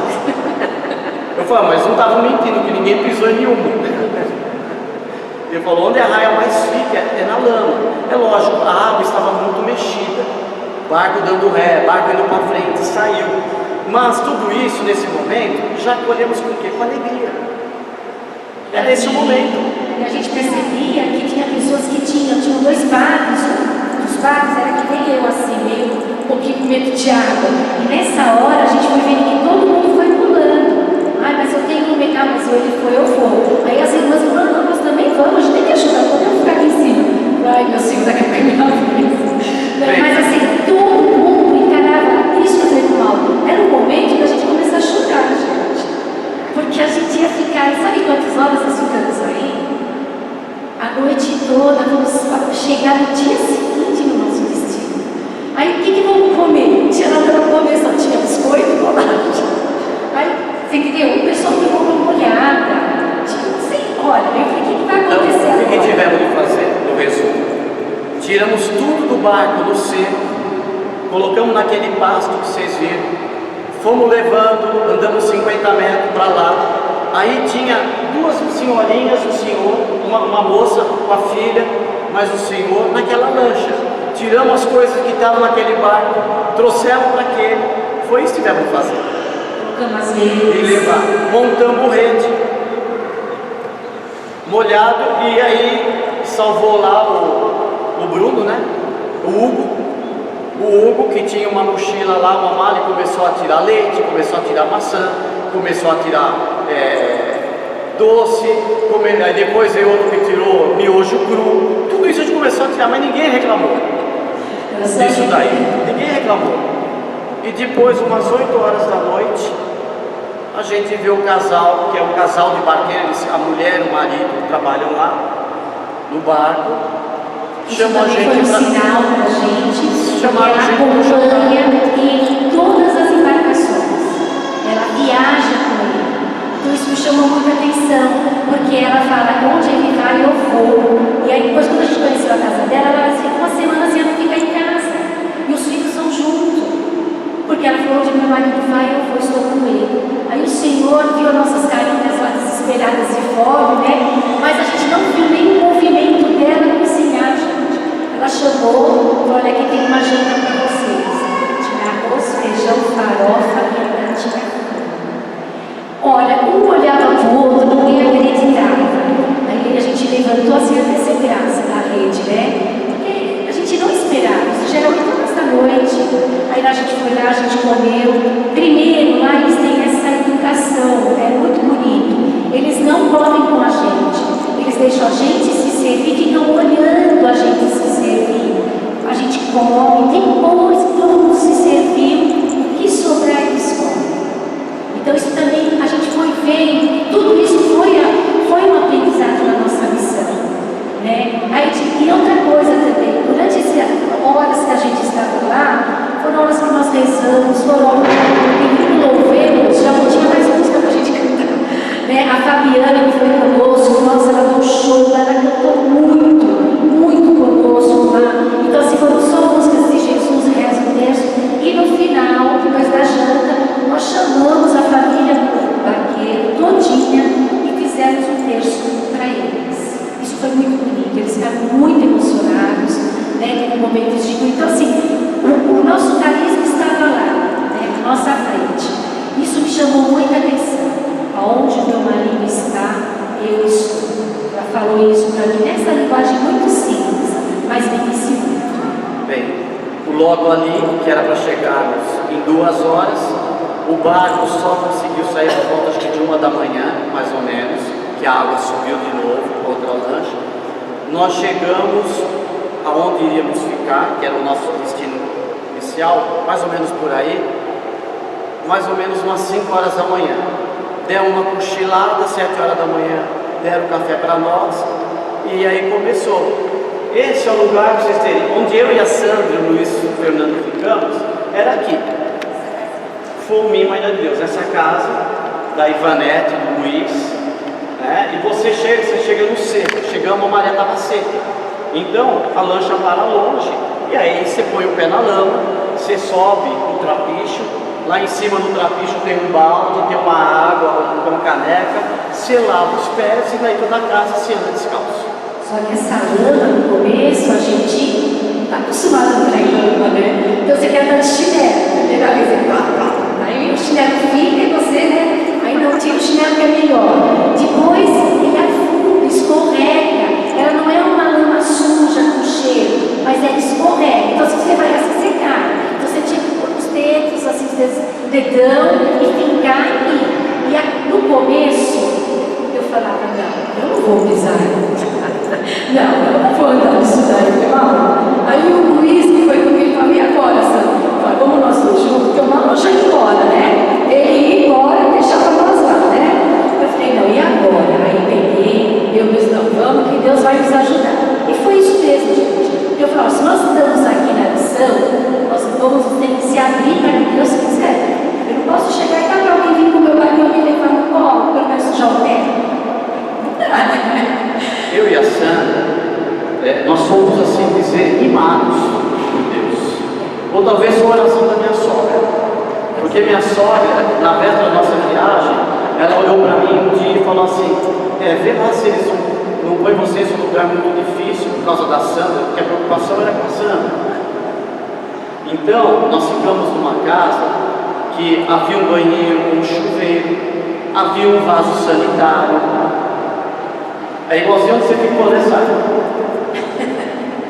Speaker 1: Eu falei, mas não estavam mentindo, que ninguém pisou em nenhuma. Ele falou, onde a arraia mais fica é na lama. É lógico, a água estava muito mexida, barco dando ré, barco indo para frente, saiu. Mas tudo isso, nesse momento, já colhemos com o quê? Com alegria. É nesse momento.
Speaker 2: E a gente percebia que tinha pessoas que tinham 2 padres, um dos padres era que nem eu, assim, meio um pouquinho com medo de água. E nessa hora a gente foi vendo que todo mundo foi pulando. Ai, mas eu tenho um medo, mas ele foi, eu vou. Aí as irmãs falaram, não, nós também vamos, a gente tem que ajudar, podemos ficar aqui em cima. Ai, meu Senhor, daqui a pouco minha vez. Mas assim, todo mundo encarava isso muito mal. Era o momento da gente começar a chorar, gente. Porque a gente ia ficar, sabe quantas horas nós ficamos aí? A noite toda, vamos chegar no dia seguinte no nosso destino. Aí o que vamos comer? Não tinha nada para comer, só tinha biscoito e bolacha. Aí, você entendeu? O pessoal ficou com molhada. Tipo, não sei, olha, eu falei, o que vai acontecer
Speaker 1: agora?
Speaker 2: O
Speaker 1: que tivemos de fazer, no resumo? Tiramos tudo do barco, do seco, colocamos naquele pasto que vocês viram, fomos levando, andamos 50 metros para lá. Aí tinha 2 senhorinhas, um senhor, uma moça com a filha, mas o senhor naquela lancha. Tiramos as coisas que estavam naquele barco, trouxemos para aquele. Foi isso que tivemos que fazer. E levar. Montamos rede, molhado, e aí salvou lá o Bruno, né? O Hugo, que tinha uma mochila lá, uma mala, e começou a tirar leite, começou a tirar maçã, começou a tirar doce, aí depois veio outro que tirou miojo cru. Tudo isso a gente começou a tirar, mas ninguém reclamou disso daí, ninguém reclamou. E depois, umas 8 horas da noite, a gente vê o casal, que é um casal de barqueiros, a mulher e o marido trabalham lá no barco. Chamou a gente
Speaker 2: foi um sinal para a gente,
Speaker 1: chamaram
Speaker 2: ela
Speaker 1: a gente
Speaker 2: acompanha em todas as embarcações, ela viaja com ele. Então isso me chamou muita atenção, porque ela fala, onde ele vai eu vou. E aí depois, quando a gente conheceu a casa dela, ela disse, uma semana sem ela ficar em casa, e os filhos são juntos, porque ela falou, onde meu marido vai eu vou, estou com ele. Aí o Senhor viu nossas carinhas lá desesperadas de fome, né? Mas a gente não viu nenhum movimento dela no ensinar, gente. Ela chamou, falou, olha, aqui tem uma janta para vocês. Tinha arroz, feijão, farofa e ainda tinha. Olha, um olhava para o outro, ninguém acreditava. Aí a gente levantou assim até ser graça na rede, né? Porque a gente não esperava, isso geralmente nessa noite. Aí a gente foi lá, a gente comeu. Primeiro, lá eles têm essa educação, é muito bonito. Eles não comem com a gente, eles deixam a gente se servir, ficam olhando a gente se servir. A gente come, depois que todo mundo se serviu, o que sobrar eles comem. Então isso também a gente foi vendo, tudo isso foi um aprendizado na nossa missão, né? Aí, e outra coisa também, durante essas horas que a gente estava lá, foram horas que nós rezamos, foram horas que louvemos, já não tinha mais música para a gente cantar, né? A Fabiana que foi conosco, nossa, ela deu show, ela cantou muito, muito conosco lá. Então assim, foram só músicas de Jesus, reza o texto, e no final, depois da janta, nós chamamos a família do barqueiro todinha e fizemos um terço para eles. Isso foi muito bonito, eles ficaram muito emocionados, né? Teve momentos de... Então assim, o nosso carisma estava lá, né? Na nossa frente. Isso me chamou muita atenção. Aonde o meu marido está, eu estou. Ela falou isso para mim nessa linguagem muito simples, mas me disse muito.
Speaker 1: Bem, logo ali, que era para chegarmos em 2 horas, o barco só conseguiu sair por volta de 1 da manhã, mais ou menos, que a água subiu de novo, outra lancha. Nós chegamos aonde iríamos ficar, que era o nosso destino inicial, mais ou menos por aí, mais ou menos umas 5 horas da manhã. Deram uma cochilada, 7 horas da manhã, deram café para nós, e aí começou. Esse é o lugar que vocês terem, onde eu e a Sandra, o Luiz e o Fernando ficamos, era aqui. Foi o mimo ainda de Deus, essa casa da Ivanete, do Luiz, né? E você chega no seco, chegamos, a maré estava seca, então a lancha para longe, e aí você põe o pé na lama, você sobe o trapicho, lá em cima do trapicho tem um balde, tem uma água, uma caneca, você lava os pés e daí toda a casa se anda descalço.
Speaker 2: Só que essa lama, no começo, a gente não está acostumado a entrar em lama, né? Então você quer andar de chinelo, primeira vez, aí o chinelo fica e você, né? Aí não tira o chinelo que é melhor. Depois ele afunda, escorrega. Ela não é uma lama suja com cheiro, mas ela escorrega. Então se você vai assim, você cai. Então você tinha que pôr os dedos, assim, o dedão e fincar e no começo eu falava, não, eu não vou pisar. Não, eu não vou andar nisso daí, mal. Aí o Luiz, que foi comigo, falou, e agora, Sandra? Falei, vamos nós dois juntos, porque o Malu já ia embora, né? Ele ia embora e deixava nós lá, né? Eu falei, não, e agora? Aí peguei, eu disse, não, vamos que Deus vai nos ajudar. E foi isso mesmo, gente. Eu falei, se nós estamos aqui na missão, nós vamos ter que se abrir para que Deus quiser. Eu não posso chegar e para alguém vir com o meu pai e me levar no colo, porque eu quero sujar o pé.
Speaker 1: Eu e a Sandra, nós somos, assim dizer, mimados por Deus. Ou talvez foi a oração da minha sogra. Porque minha sogra, na véspera da nossa viagem, ela olhou para mim um dia e falou assim, vê lá se eles não põem vocês em um lugar muito difícil por causa da Sandra, porque a preocupação era com a Sandra. Então, nós ficamos numa casa que havia um banheiro, um chuveiro, havia um vaso sanitário. É igualzinho onde você ficou, né, Sara?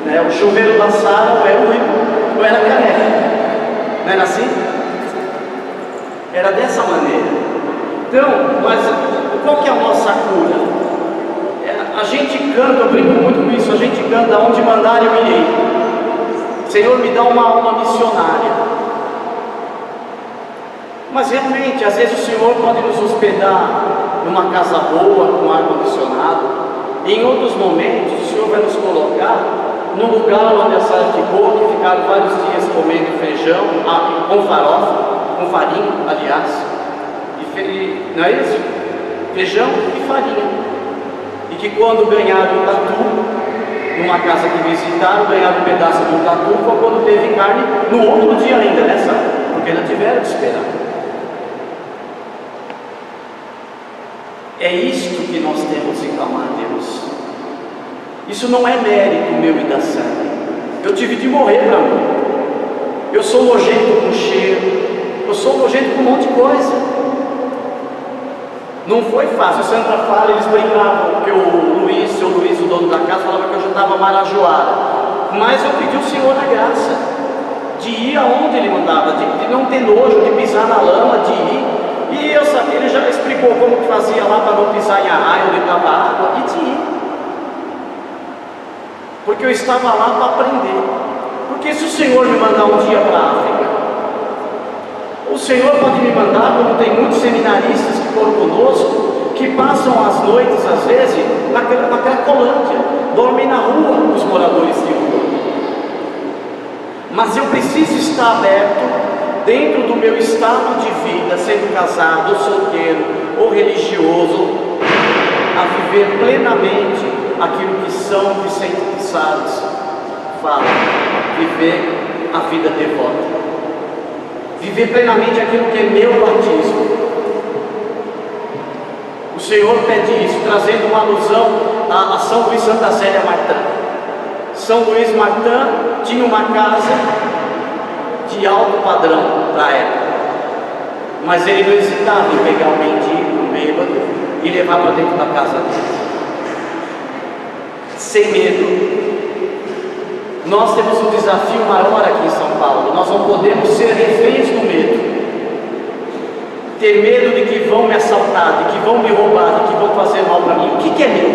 Speaker 1: Né? O chuveiro da Sara ou era ruim, ou era careca. Não era assim? Era dessa maneira. Então, mas qual que é a nossa cura? A gente canta, eu brinco muito com isso, a gente canta: aonde mandar eu irei. Senhor, me dá uma alma missionária. Mas realmente, às vezes o Senhor pode nos hospedar numa casa boa, com ar-condicionado. E em outros momentos, o Senhor vai nos colocar num lugar onde a Sara ficou, que ficaram vários dias comendo feijão, com farofa, com farinha, aliás. Não é isso? Feijão e farinha. E que quando ganharam o tatu, numa casa que visitaram, ganharam um pedaço do tatu, foi quando teve carne no outro dia ainda, né, Sara? Porque não tiveram que esperar. É isto que nós temos que clamar a Deus. Isso não é mérito meu e da Sara. Eu tive de morrer para mim. Eu sou nojento com cheiro, eu sou nojento com um monte de coisa. Não foi fácil. Sandra fala, eles brincavam, porque o Luiz, o dono da casa, falava que eu já estava marajoara. Mas eu pedi ao Senhor a graça de ir aonde Ele mandava, de não ter nojo, de pisar na lama, de ir. E eu sabia, Ele já explicou como que fazia lá para não pisar em arraio, onde estava água, e de ir. Porque eu estava lá para aprender. Porque se o Senhor me mandar um dia para a África, o Senhor pode me mandar, como tem muitos seminaristas que foram conosco, que passam as noites, às vezes, na Cracolândia, dormem na rua, os moradores de rua. Mas eu preciso estar aberto, dentro do meu estado de vida, sendo casado, ou solteiro, ou religioso, a viver plenamente aquilo que São Vicente de Sales fala: viver a vida devota. Viver plenamente aquilo que é meu batismo. O Senhor pede isso, trazendo uma alusão a São Luís Santa Célia Martã. São Luís Martã tinha uma casa de alto padrão para a época, mas ele não hesitava em pegar um mendigo, um bêbado, e levar para dentro da casa dele, sem medo. Nós temos um desafio maior aqui em São Paulo. Nós não podemos ser reféns do medo. Ter medo de que vão me assaltar, de que vão me roubar, de que vão fazer mal para mim. O que é meu?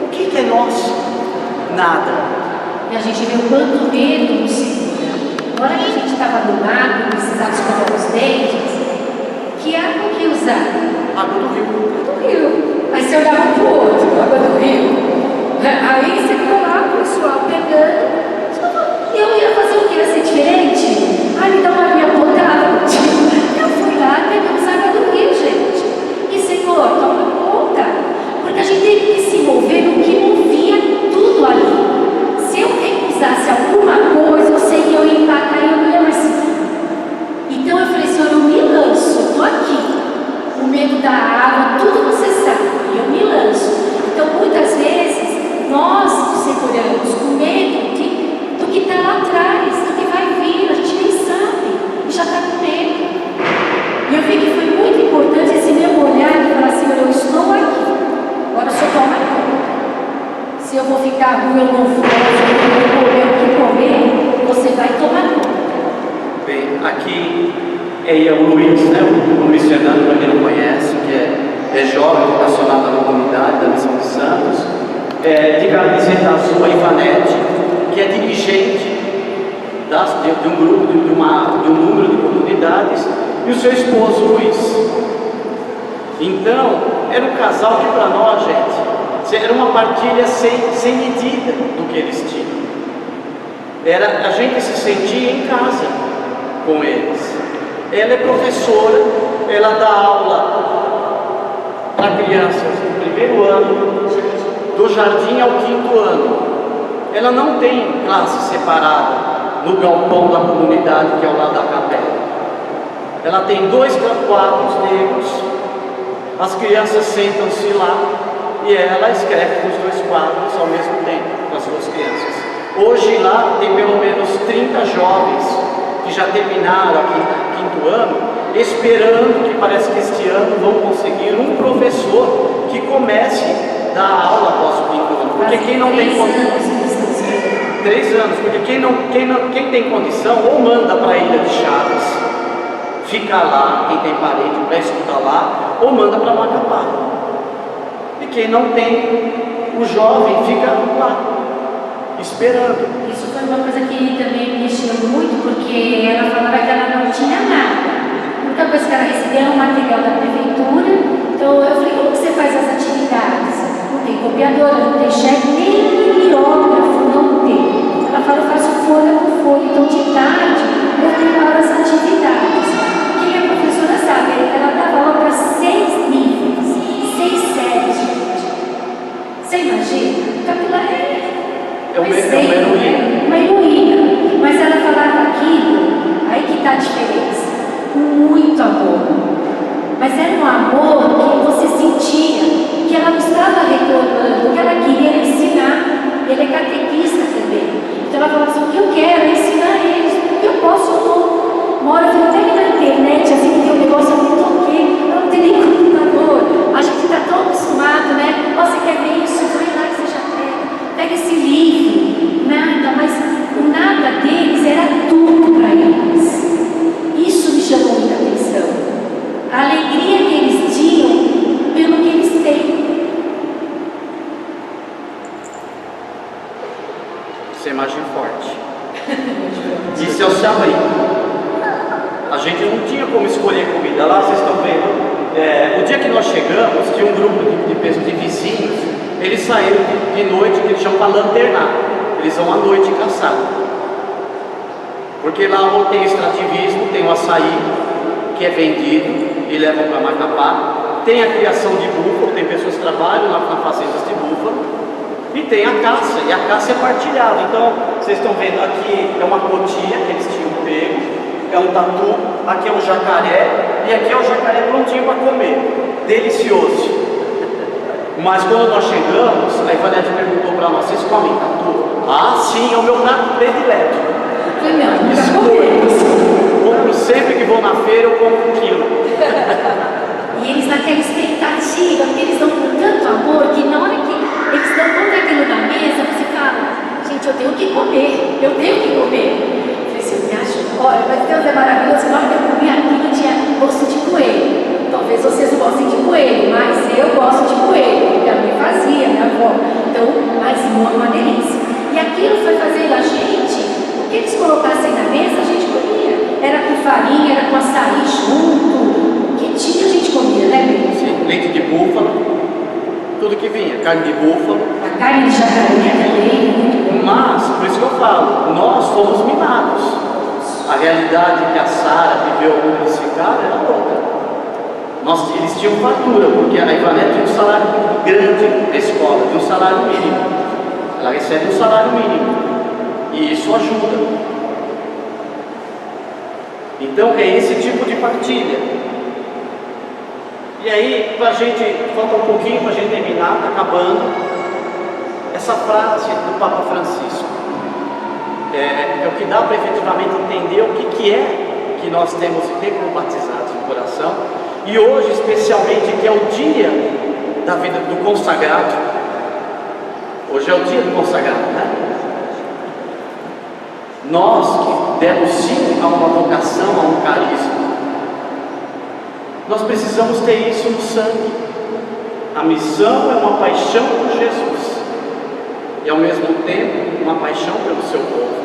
Speaker 1: O que é nosso? Nada.
Speaker 2: E a gente vê o quanto medo nos segura. Agora que a gente estava do lado, precisava escovar os dentes, que água que usar?
Speaker 1: Água do rio.
Speaker 2: Água do rio. Aí você olhava para o outro, água do rio. Aí você ficou lá, o pessoal pegando. E eu ia fazer o que? Ia ser diferente? Ah, me dá uma água potável. Eu fui lá, pegamos água do rio, gente. E Senhor, toma conta. Porque a gente teve que se mover no que movia tudo ali. Se eu recusasse alguma coisa, eu sei que eu ia empacar e eu não ia mais seguir. Então eu falei: Senhor, eu me lanço, eu estou aqui. O medo da água, tudo você sabe. Eu me lanço. Então muitas vezes nós nos seguramos com medo do que está lá atrás, do que vai vir, a gente nem sabe, e já está com medo. E eu vi que foi muito importante esse meu olhar e falar: Senhor, eu estou aqui, agora o Senhor toma conta. Se eu vou ficar ruim, eu não vou, se eu vou comer o que comer, você vai tomar conta.
Speaker 1: Bem, aqui é o Luiz, né? O Luiz Fernando, para quem não conhece, que é jovem, vocacionado na comunidade da Missão de Santos. De camiseta azul, a Ivanete, que é dirigente de um grupo, de um número de comunidades, e o seu esposo Luiz. Então, era um casal que para nós, gente, era uma partilha sem medida do que eles tinham. A gente se sentia em casa com eles. Ela é professora, ela dá aula para crianças do primeiro ano, do jardim ao 5º ano. Ela não tem classe separada no galpão da comunidade, que é ao lado da capela. Ela tem 2 quadros negros, as crianças sentam-se lá e ela escreve com os 2 quadros ao mesmo tempo, com as 2 crianças. Hoje lá tem pelo menos 30 jovens que já terminaram aqui no 5º ano, esperando que parece que este ano vão conseguir um professor que comece a dar Porque quem não tem
Speaker 2: 3 anos que estão esperando.
Speaker 1: 3 anos, porque quem tem condição, ou manda para a Ilha de Chaves, fica lá, quem tem parente para estudar lá, ou manda para Macapá. E quem não tem, o jovem fica lá, esperando.
Speaker 2: Isso foi uma coisa que também me mexeu muito, porque ela falava que ela não tinha nada. A única coisa que ela recebia era um material da prefeitura. Então eu falei, como você faz as atividades? Não tem copiadora, não tem chefe, nem mimeógrafo, não tem. Ela fala, eu faço folha por folha. Então de tarde eu preparo as atividades. Quem é professora sabe, ela dava aula para 6 níveis, 6 séries, gente. Você imagina? O capilar
Speaker 1: É uma heroína.
Speaker 2: Uma heroína. Mas ela falava aquilo, aí que está a diferença. Com muito amor. Mas era um amor que você sentia que ela não estava reclamando, que ela queria ensinar. Ele é catequista também. Então ela falava assim, o que eu quero é ensinar eles, o que eu posso eu dou. Uma hora eu vi até que na internet, assim, que tem um negócio, eu me toquei, eu não tenho nem computador. A gente está tão acostumado, né? Você quer ver isso? Vai lá que você já pega esse livro. Nada, mas o nada deles era tudo para eles. Isso me chamou muita atenção. A alegria que eles tinham pelo que eles têm.
Speaker 1: Isso é imagem forte. Isso é o céu aí. A gente não tinha como escolher comida lá, vocês estão vendo? O dia que nós chegamos, tinha um grupo de vizinhos, eles saíram de noite, que eles chamam para lanternar. Eles vão à noite caçar. Porque lá tem extrativismo, tem o açaí, que é vendido e levam para Macapá. Tem a criação de búfalo, tem pessoas que trabalham lá na fazendas de búfalo. E tem a caça, e a caça é partilhada. Então, vocês estão vendo aqui é uma cotia que eles tinham pego, é um tatu, aqui é um jacaré, e aqui é o jacaré prontinho para comer. Delicioso. Mas quando nós chegamos, a Ivanete perguntou para nós, vocês comem tatu? Ah, sim, é o meu prato predileto. Compro sempre que vou na feira, eu compro 1 quilo.
Speaker 2: E eles naquela expectativa, porque eles dão com tanto amor, que na hora que eles dão todo aquilo na mesa, você fala, gente, eu tenho que comer, eu tenho que comer. Eu falei assim, me ajuda, olha, mas Deus é maravilhoso, na hora que eu comi aquilo tinha gosto de coelho. Talvez vocês não gostem de coelho, mas eu gosto de coelho, porque a minha fazia, minha avó. Então, mas uma delícia. E aquilo foi fazendo a gente, o que eles colocassem na mesa, a gente comia. Era com farinha, era com açaí junto. O que tinha a gente comia, né, Bê?
Speaker 1: Sim, leite de búfalo, tudo que vinha, carne de búfalo.
Speaker 2: A carne de jacaré também.
Speaker 1: Mas, por isso que eu falo, nós fomos mimados. A realidade que a Sara viveu onde eles ficaram era outra. Eles tinham fartura, porque a Ivanete tinha um salário grande na escola, de um salário mínimo. Ela recebe um salário mínimo. E isso ajuda. Então é esse tipo de partilha. E aí, para a gente, falta um pouquinho para a gente terminar, está acabando. Essa frase do Papa Francisco é o que dá para efetivamente entender o que é que nós temos de ter como batizados no coração. E hoje, especialmente, que é o dia da vida do consagrado. Hoje é o dia do consagrado, né? Nós que demos sim a uma vocação, a um carisma, nós precisamos ter isso no sangue. A missão é uma paixão por Jesus e ao mesmo tempo uma paixão pelo seu povo.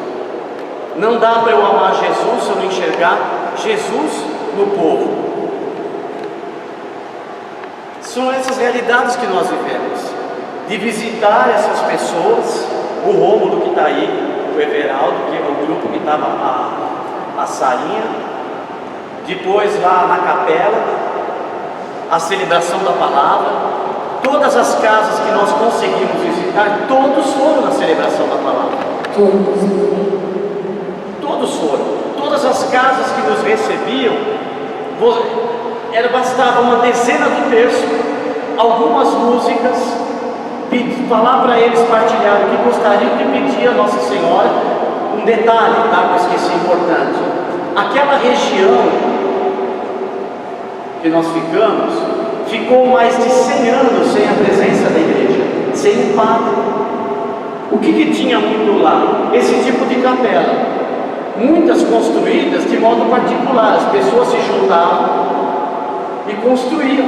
Speaker 1: Não dá para eu amar Jesus se eu não enxergar Jesus no povo. São essas realidades que nós vivemos, de visitar essas pessoas, o Rômulo que está aí, o Everaldo, que é o grupo que estava a Sarinha, depois lá na capela, a celebração da palavra, todas as casas que nós conseguimos visitar, todos foram na celebração da palavra. Todos foram. Todas as casas que nos recebiam, bastava uma dezena do terço, algumas músicas, falar para eles partilhar o que gostariam de pedir a Nossa Senhora. Um detalhe, tá? Que eu esqueci importante. Aquela região que nós ficou mais de 100 anos sem a presença da igreja, sem um padre. O que tinha muito lá? Esse tipo de capela. Muitas construídas de modo particular, as pessoas se juntavam e construíam.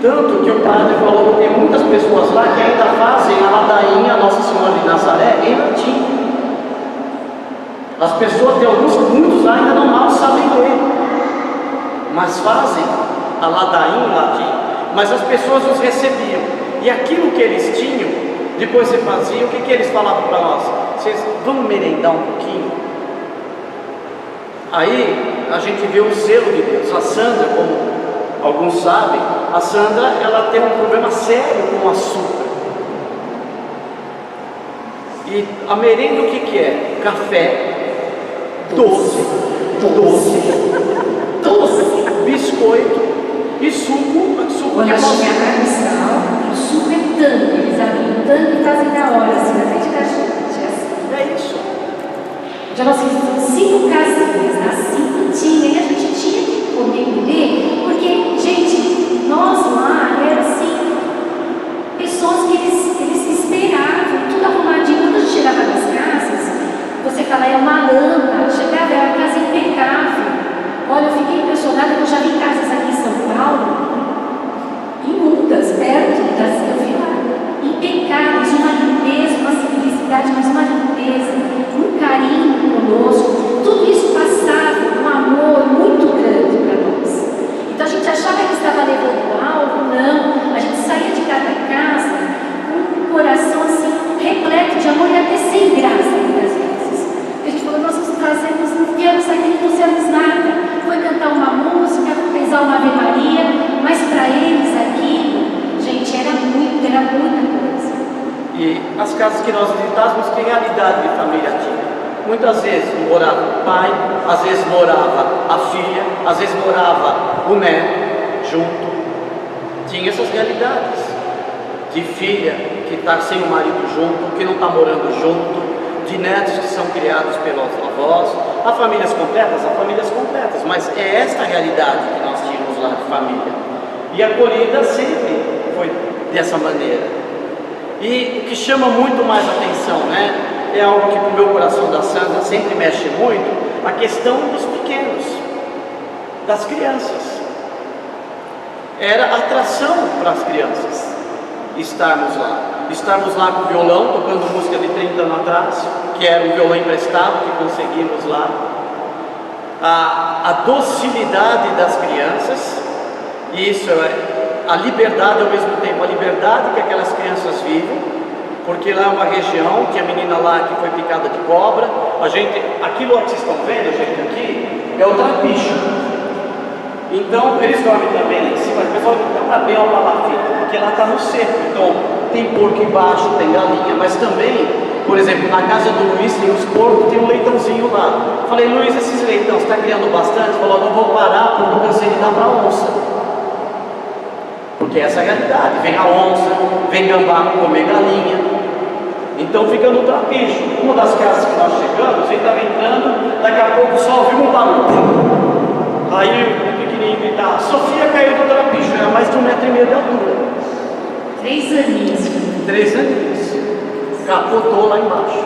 Speaker 1: Tanto que o padre falou que tem muitas pessoas lá que ainda fazem a ladainha Nossa Senhora de Nazaré em latim. As pessoas, tem muitos lá ainda não mal sabem ler, mas fazem a ladainha em latim. Mas as pessoas os recebiam, e aquilo que eles tinham, depois você fazia, o que eles falavam para nós? Vocês vão merendar um pouquinho? Aí a gente vê o zelo de Deus. A Sandra, como alguns sabem, a Sandra, ela tem um problema sério com o açúcar. E a merenda o que é? Café, doce, biscoito e suco
Speaker 2: bolachinha carne sal, o suco é tangue, eles abrem tangue e fazem na hora, assim, na frente da gente.
Speaker 1: É isso.
Speaker 2: Já nós fizemos 5 casinhas, nas 5 tinha, e a gente tinha que comer e beber, porque, gente, nós lá era assim, pessoas que eles esperavam, tudo arrumadinho. Quando a gente chegava nas casas, você fala, é uma lama, chegava, era uma casa impecável. Olha, eu fiquei impressionada, eu já vi casas aqui em São Paulo, imundas, perto das que eu vi lá, impecáveis, uma limpeza, uma simplicidade, mas uma limpeza, um carinho conosco, tudo isso passava um amor muito grande para nós. Então a gente achava que estava levando algo, não, a gente saía de cada casa com um coração assim, repleto de amor e até sem graça muitas vezes. A gente falou, nós não viemos aqui, não fizemos nada, foi cantar uma música, rezar uma Ave Maria, mas para eles aquilo, gente, era muita coisa.
Speaker 1: E as casas que nós visitávamos, que realidade de família tinha? Muitas vezes morava o pai, às vezes morava a filha, às vezes morava o neto junto. Tinha essas realidades de filha que está sem o marido junto, que não está morando junto, de netos que são criados pelos avós. Há famílias completas, mas é esta realidade que nós tínhamos lá de família. E a acolhida sempre foi dessa maneira. E o que chama muito mais atenção, né? É algo que para o meu coração da Sandra sempre mexe muito, a questão dos pequenos, das crianças. Era atração para as crianças estarmos lá com o violão, tocando música de 30 anos atrás, que era um violão emprestado que conseguimos lá. A docilidade das crianças, e isso é a liberdade ao mesmo tempo, a liberdade que aquelas crianças vivem, porque lá é uma região, tinha menina lá que foi picada de cobra, aquilo que vocês estão vendo, gente, aqui, é o trapicho. Então, eles dormem também lá em cima, o pessoal está bem ao palafito, porque lá está no seco, então tem porco embaixo, tem galinha, mas também, por exemplo, na casa do Luiz tem os porcos, tem um leitãozinho lá. Falei, Luiz, esses leitão, você está criando bastante? Falou, não vou parar porque eu cansei de dar para a onça. Porque essa é a realidade, vem a onça, vem gambá comer galinha, então fica no trapicho. Uma das casas que nós chegamos, ele estava entrando, daqui a pouco só ouviu um barulho. Aí o pequenininho gritava, Sofia caiu do trapicho, era mais de 1,5 metro de altura.
Speaker 2: 3 aninhos.
Speaker 1: 3 aninhos. Capotou lá embaixo.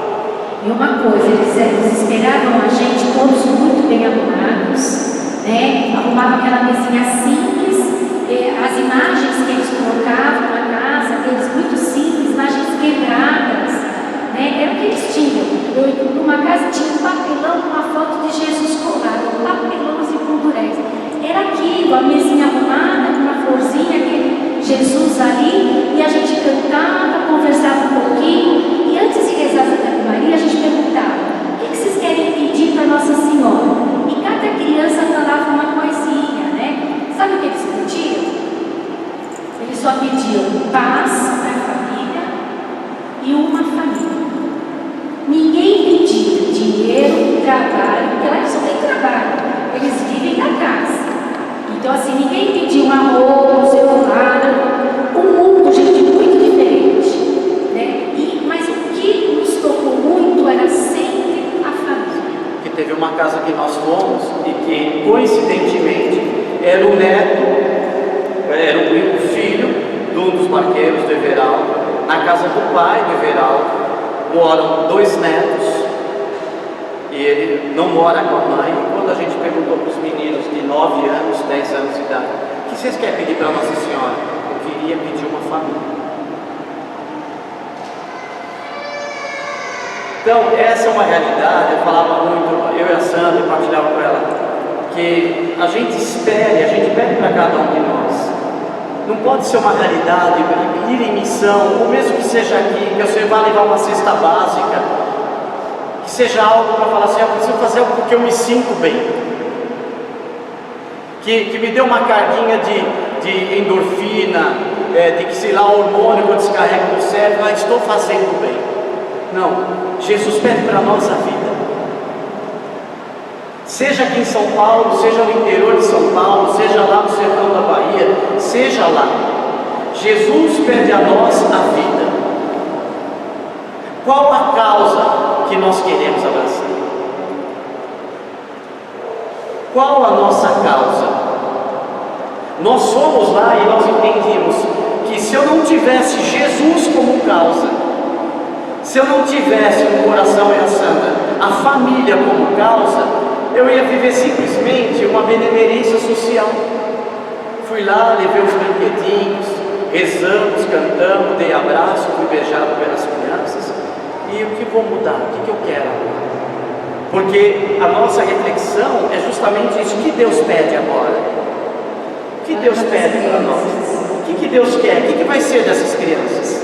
Speaker 2: E uma coisa, eles esperavam a gente todos muito bem arrumados, né? Arrumavam aquela mesinha simples, as imagens que eles colocavam na casa, deles muito simples, imagens quebradas, né? Era o que eles tinham. Numa casa tinha um papelão com uma foto de Jesus colado, um papelão assim com durez. Era aquilo, a mesinha arrumada, com uma florzinha, aquele Jesus ali, e a gente cantava, conversava um pouquinho, e antes de rezar a Ave Maria, a gente perguntava, o que vocês querem pedir para Nossa Senhora? E cada criança falava uma coisinha, né? Sabe o que eles pediam? Eles só pediam paz para a família e uma família. Ninguém pedia dinheiro, trabalho, porque lá eles só têm trabalho, eles vivem da casa. Então assim, ninguém pediu um arroz, celular, um mundo, gente, muito diferente, né? Mas o que nos tocou muito era sempre a família.
Speaker 1: Que teve uma casa que nós fomos e que coincidentemente era o neto, era o filho de um dos barqueiros do Everaldo, Na casa do pai do Everaldo moram 2 netos, e ele não mora com a mãe. Quando a gente perguntou para os meninos de 9 anos, 10 anos de idade, o que vocês querem pedir para Nossa Senhora? Eu queria pedir uma família. Então, essa é uma realidade. Eu falava muito, eu e a Sandra, eu partilhava com ela, que a gente espere, a gente pede para cada um de nós. Não pode ser uma realidade ir em missão, ou mesmo que seja aqui, que você vá levar uma cesta básica, que seja algo para falar assim, eu preciso fazer algo porque eu me sinto bem, que me dê uma carguinha de endorfina, de que sei lá, hormônio quando se carrega no cérebro, estou fazendo bem. Não, Jesus pede para a nossa vida. Seja aqui em São Paulo, seja no interior de São Paulo, seja lá no sertão da Bahia, seja lá, Jesus pede a nós a vida. Qual a causa que nós queremos abraçar? Qual a nossa causa? Nós fomos lá e nós entendimos que se eu não tivesse Jesus como causa, se eu não tivesse no coração e a Santa a família como causa, eu ia viver simplesmente uma benemerência social. Fui lá, levei os brinquedinhos, rezamos, cantamos, dei abraço, fui beijado pelas crianças. E o que vou mudar? O que eu quero agora? Porque a nossa reflexão é justamente isso. O que Deus pede agora? O que Deus pede para nós? O que Deus quer? O que vai ser dessas crianças?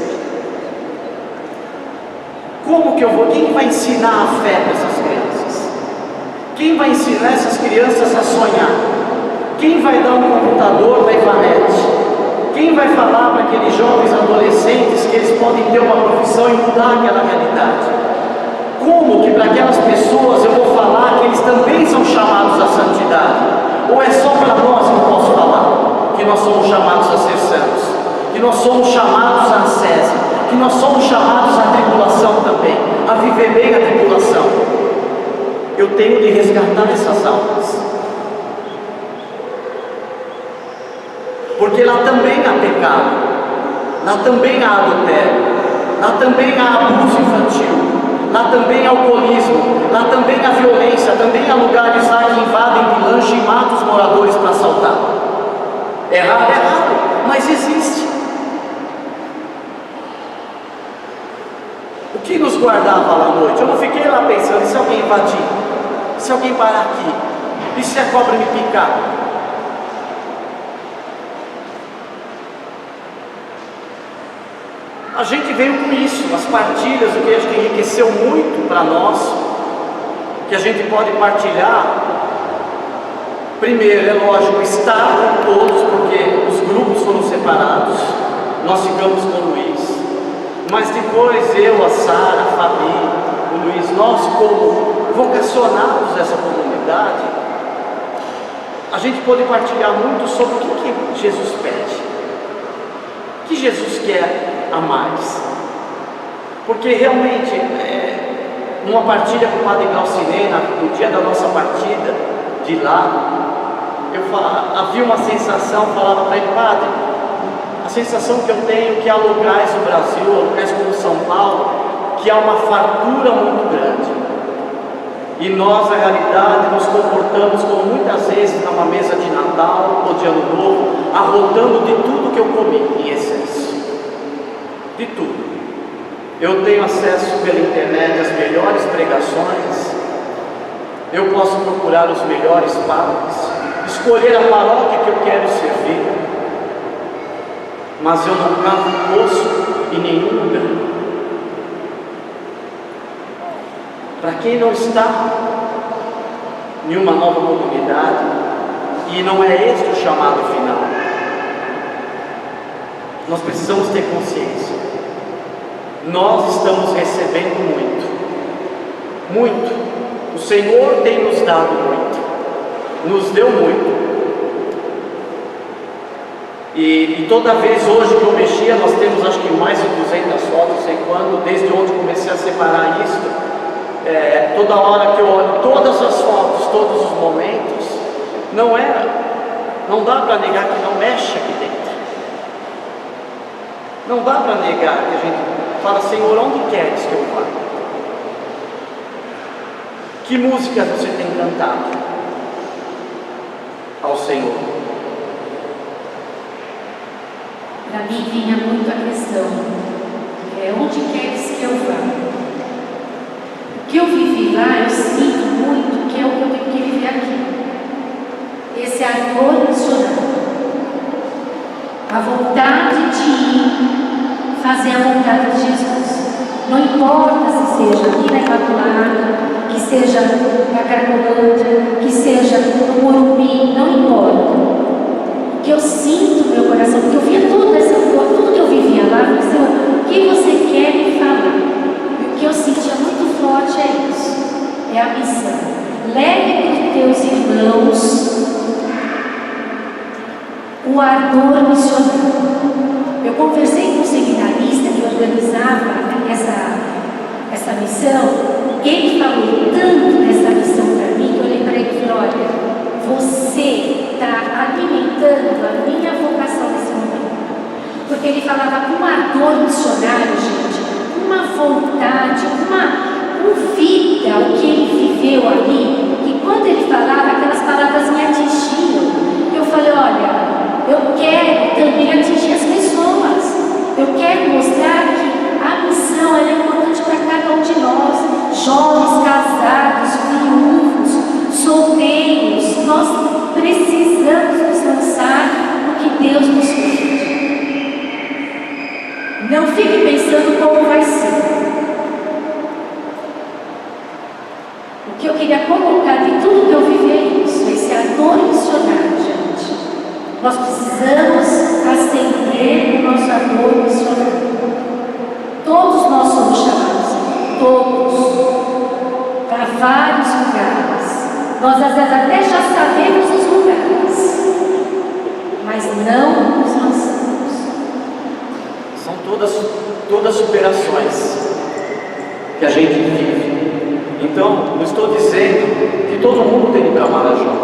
Speaker 1: Como que eu vou? Quem vai ensinar a fé para essas crianças? Quem vai ensinar essas crianças a sonhar? Quem vai dar um computador da Ivanete? Quem vai falar para aqueles jovens adolescentes que eles podem ter uma profissão e mudar aquela realidade? Como que para aquelas pessoas eu vou falar que eles também são chamados à santidade? Ou é só para nós que eu posso falar que nós somos chamados a ser santos? Que nós somos chamados à ascese? Que nós somos chamados à tribulação também? A viver bem a tribulação? Eu tenho de resgatar essas almas. Porque lá também há pecado, lá também há adultério, lá também há abuso infantil, lá também há alcoolismo, lá também há violência, também há lugares lá que invadem de lanche e matam os moradores para assaltar. É raro, mas existe. O que nos guardava lá à noite? Eu não fiquei lá pensando, e se alguém invadir? E se alguém parar aqui? E se a cobra me picar? A gente veio com isso, as partilhas, o que acho que enriqueceu muito para nós, que a gente pode partilhar. Primeiro, é lógico, estar com todos, porque os grupos foram separados, nós ficamos com o Luiz, mas depois eu, a Sara, a Fabi, o Luiz, nós como vocacionados dessa comunidade, a gente pode partilhar muito sobre o que Jesus pede, o que Jesus quer a mais, porque realmente, numa partilha com o Padre Glaucinei, no dia da nossa partida de lá, havia uma sensação, falava para ele, Padre, a sensação que eu tenho que há lugares no Brasil, há lugares como São Paulo, que há uma fartura muito grande, e nós, na realidade, nos comportamos como muitas vezes numa mesa de Natal ou de Ano Novo, arrotando de tudo que eu comi em excesso. De tudo. Eu tenho acesso pela internet às melhores pregações, eu posso procurar os melhores padres, escolher a paróquia que eu quero servir, mas eu não cavo poço em nenhum lugar. Para quem não está em uma nova comunidade, e não é este o chamado final, nós precisamos ter consciência. Nós estamos recebendo muito, muito. O Senhor tem nos dado muito, nos deu muito. E toda vez hoje que eu mexia, nós temos acho que mais de 200 fotos, não sei quando, desde onde comecei a separar isso. Toda hora que eu olho todas as fotos, todos os momentos, não dá para negar que não mexe aqui dentro. Não dá para negar que a gente fala, Senhor, onde queres que eu vá? Que música você tem cantado ao Senhor?
Speaker 2: Para mim vinha muito a questão, onde queres que eu vá? O que eu vivi lá, eu sinto muito que é o que eu tenho que viver aqui. Esse ardor missionário. A vontade de ir fazer a vontade de Jesus. Não importa se seja aqui na Imaculada, que seja na Cracolândia, que seja no Morumbi, não importa. O que eu sinto no meu coração, porque eu via tudo que eu vivia lá, eu falei, Senhor, o que você quer me falar? E o que eu sentia muito forte é isso, é a missão. Leve para os teus irmãos o ardor missionário. Eu conversei com um seminarista que organizava essa missão. Ele falou tanto dessa missão para mim que eu olhei para ele e falei, olha, você está alimentando a minha vocação nesse momento. Porque ele falava com um ardor missionário, gente, uma vontade, com vida, o que ele viveu ali, que quando ele falava, aquelas palavras me atingiam. Eu falei, olha, eu quero também atingir as pessoas. Eu quero mostrar que a missão é importante para cada um de nós, jovens, casados, viúvos, solteiros. Nós precisamos nos lançar no que Deus nos pede. Não fique pensando como vai ser. O que eu queria colocar de tudo que eu vivi é isso, esse ardor missionário, gente. Nós precisamos acender o nosso ardor missionário. Todos nós somos chamados, todos, para vários lugares. Nós às vezes até já sabemos os lugares, mas não nos lançamos.
Speaker 1: São todas superações que a gente vive. Então, não estou dizendo que todo mundo tem que ir para Marajó.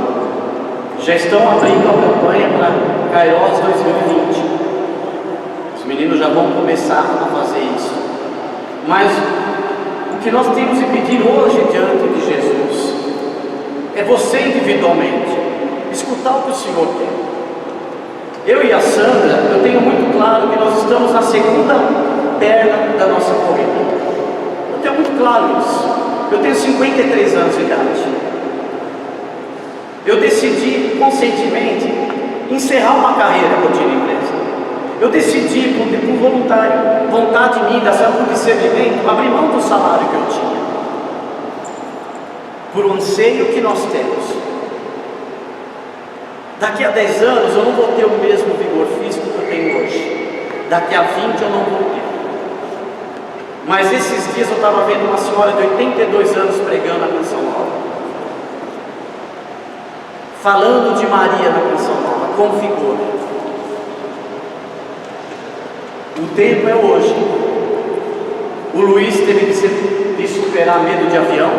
Speaker 1: Já estão abrindo a campanha para Kairos 2020. Os meninos já vão começar a fazer isso. Mas o que nós temos que pedir hoje diante de Jesus é você individualmente escutar o que o Senhor quer. Eu e a Sandra, eu tenho muito claro que nós estamos na segunda perna da nossa corrida. Eu tenho muito claro isso. Eu tenho 53 anos de idade. Eu decidi conscientemente encerrar uma carreira que eu tinha na empresa. Eu decidi, por vontade minha, por discernimento, abrir mão do salário que eu tinha. Por um anseio que nós temos. Daqui a 10 anos eu não vou ter o mesmo vigor físico que eu tenho hoje. Daqui a 20 eu não vou ter. Mas esses dias eu estava vendo uma senhora de 82 anos pregando a Canção Nova. Falando de Maria na Canção Nova, com vigor. O tempo é hoje. O Luiz teve de superar medo de avião.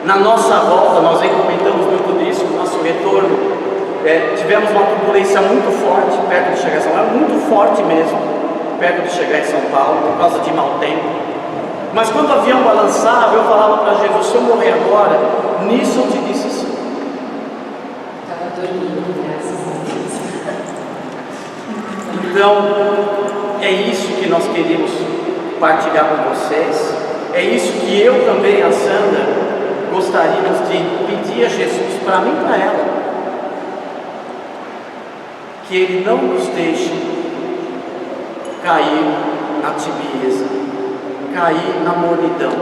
Speaker 1: Na nossa volta, nós aí comentamos muito disso, no nosso retorno, tivemos uma turbulência muito forte perto de chegar em São Paulo, muito forte mesmo, perto de chegar em São Paulo, por causa de mau tempo. Mas quando o avião balançava, eu falava para Jesus, se eu morrer agora, nisso eu te disse sim.
Speaker 2: Estava dormindo, graças a Deus.
Speaker 1: Então, é isso que nós queremos partilhar com vocês, é isso que eu também, a Sandra, gostaríamos de pedir a Jesus, para mim e para ela, que Ele não nos deixe cair na tibieza, cair na mornidão,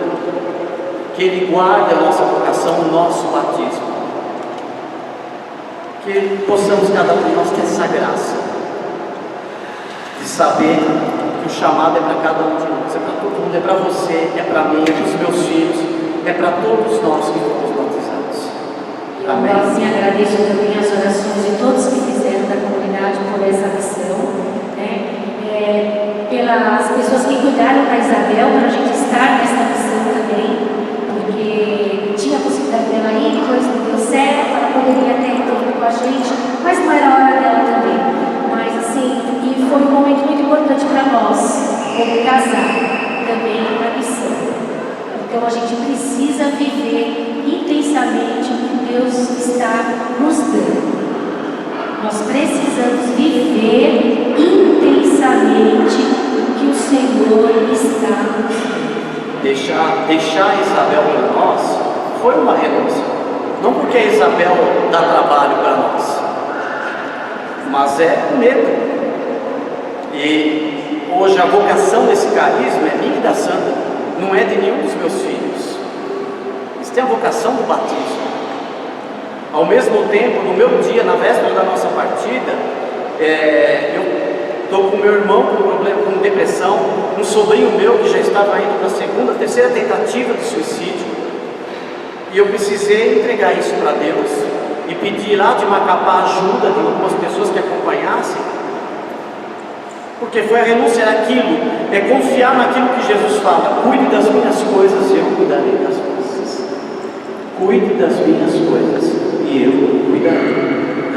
Speaker 1: que Ele guarde a nossa vocação, o nosso batismo, que possamos cada um de nós ter essa graça, de saber que o chamado é para cada um de nós, é para todo mundo, é para você, é para mim, é para os meus filhos, é para todos nós que fomos batizados. Amém.
Speaker 2: Eu assim agradeço também as orações de todos que fizeram da comunidade por essa missão, né? Pelas pessoas que cuidaram da Isabel, para a gente estar nessa missão também, porque tinha a possibilidade dela ir, depois não deu certo, ela poderia ter ido com a gente, mas não era a hora dela também. Mas assim, e foi um momento muito importante como casar, também na missão. Então a gente precisa viver intensamente o que Deus está nos dando. Nós precisamos viver intensamente o que o Senhor está nos dando.
Speaker 1: Deixar Isabel para nós foi uma renúncia. Não porque a Isabel dá trabalho para nós, mas é medo. E hoje a vocação desse carisma é minha e da Sandra, não é de nenhum dos meus filhos. Eles têm a vocação do batismo. Ao mesmo tempo, no meu dia, na véspera da nossa partida, eu estou com meu irmão com problema, com depressão, um sobrinho meu que já estava indo para a segunda, terceira tentativa de suicídio, e eu precisei entregar isso para Deus e pedir lá de Macapá ajuda de algumas pessoas que acompanhassem, porque foi a renúncia àquilo, é confiar naquilo que Jesus fala: cuide das minhas coisas e eu cuidarei das vossas. Cuide das minhas coisas e eu cuidarei.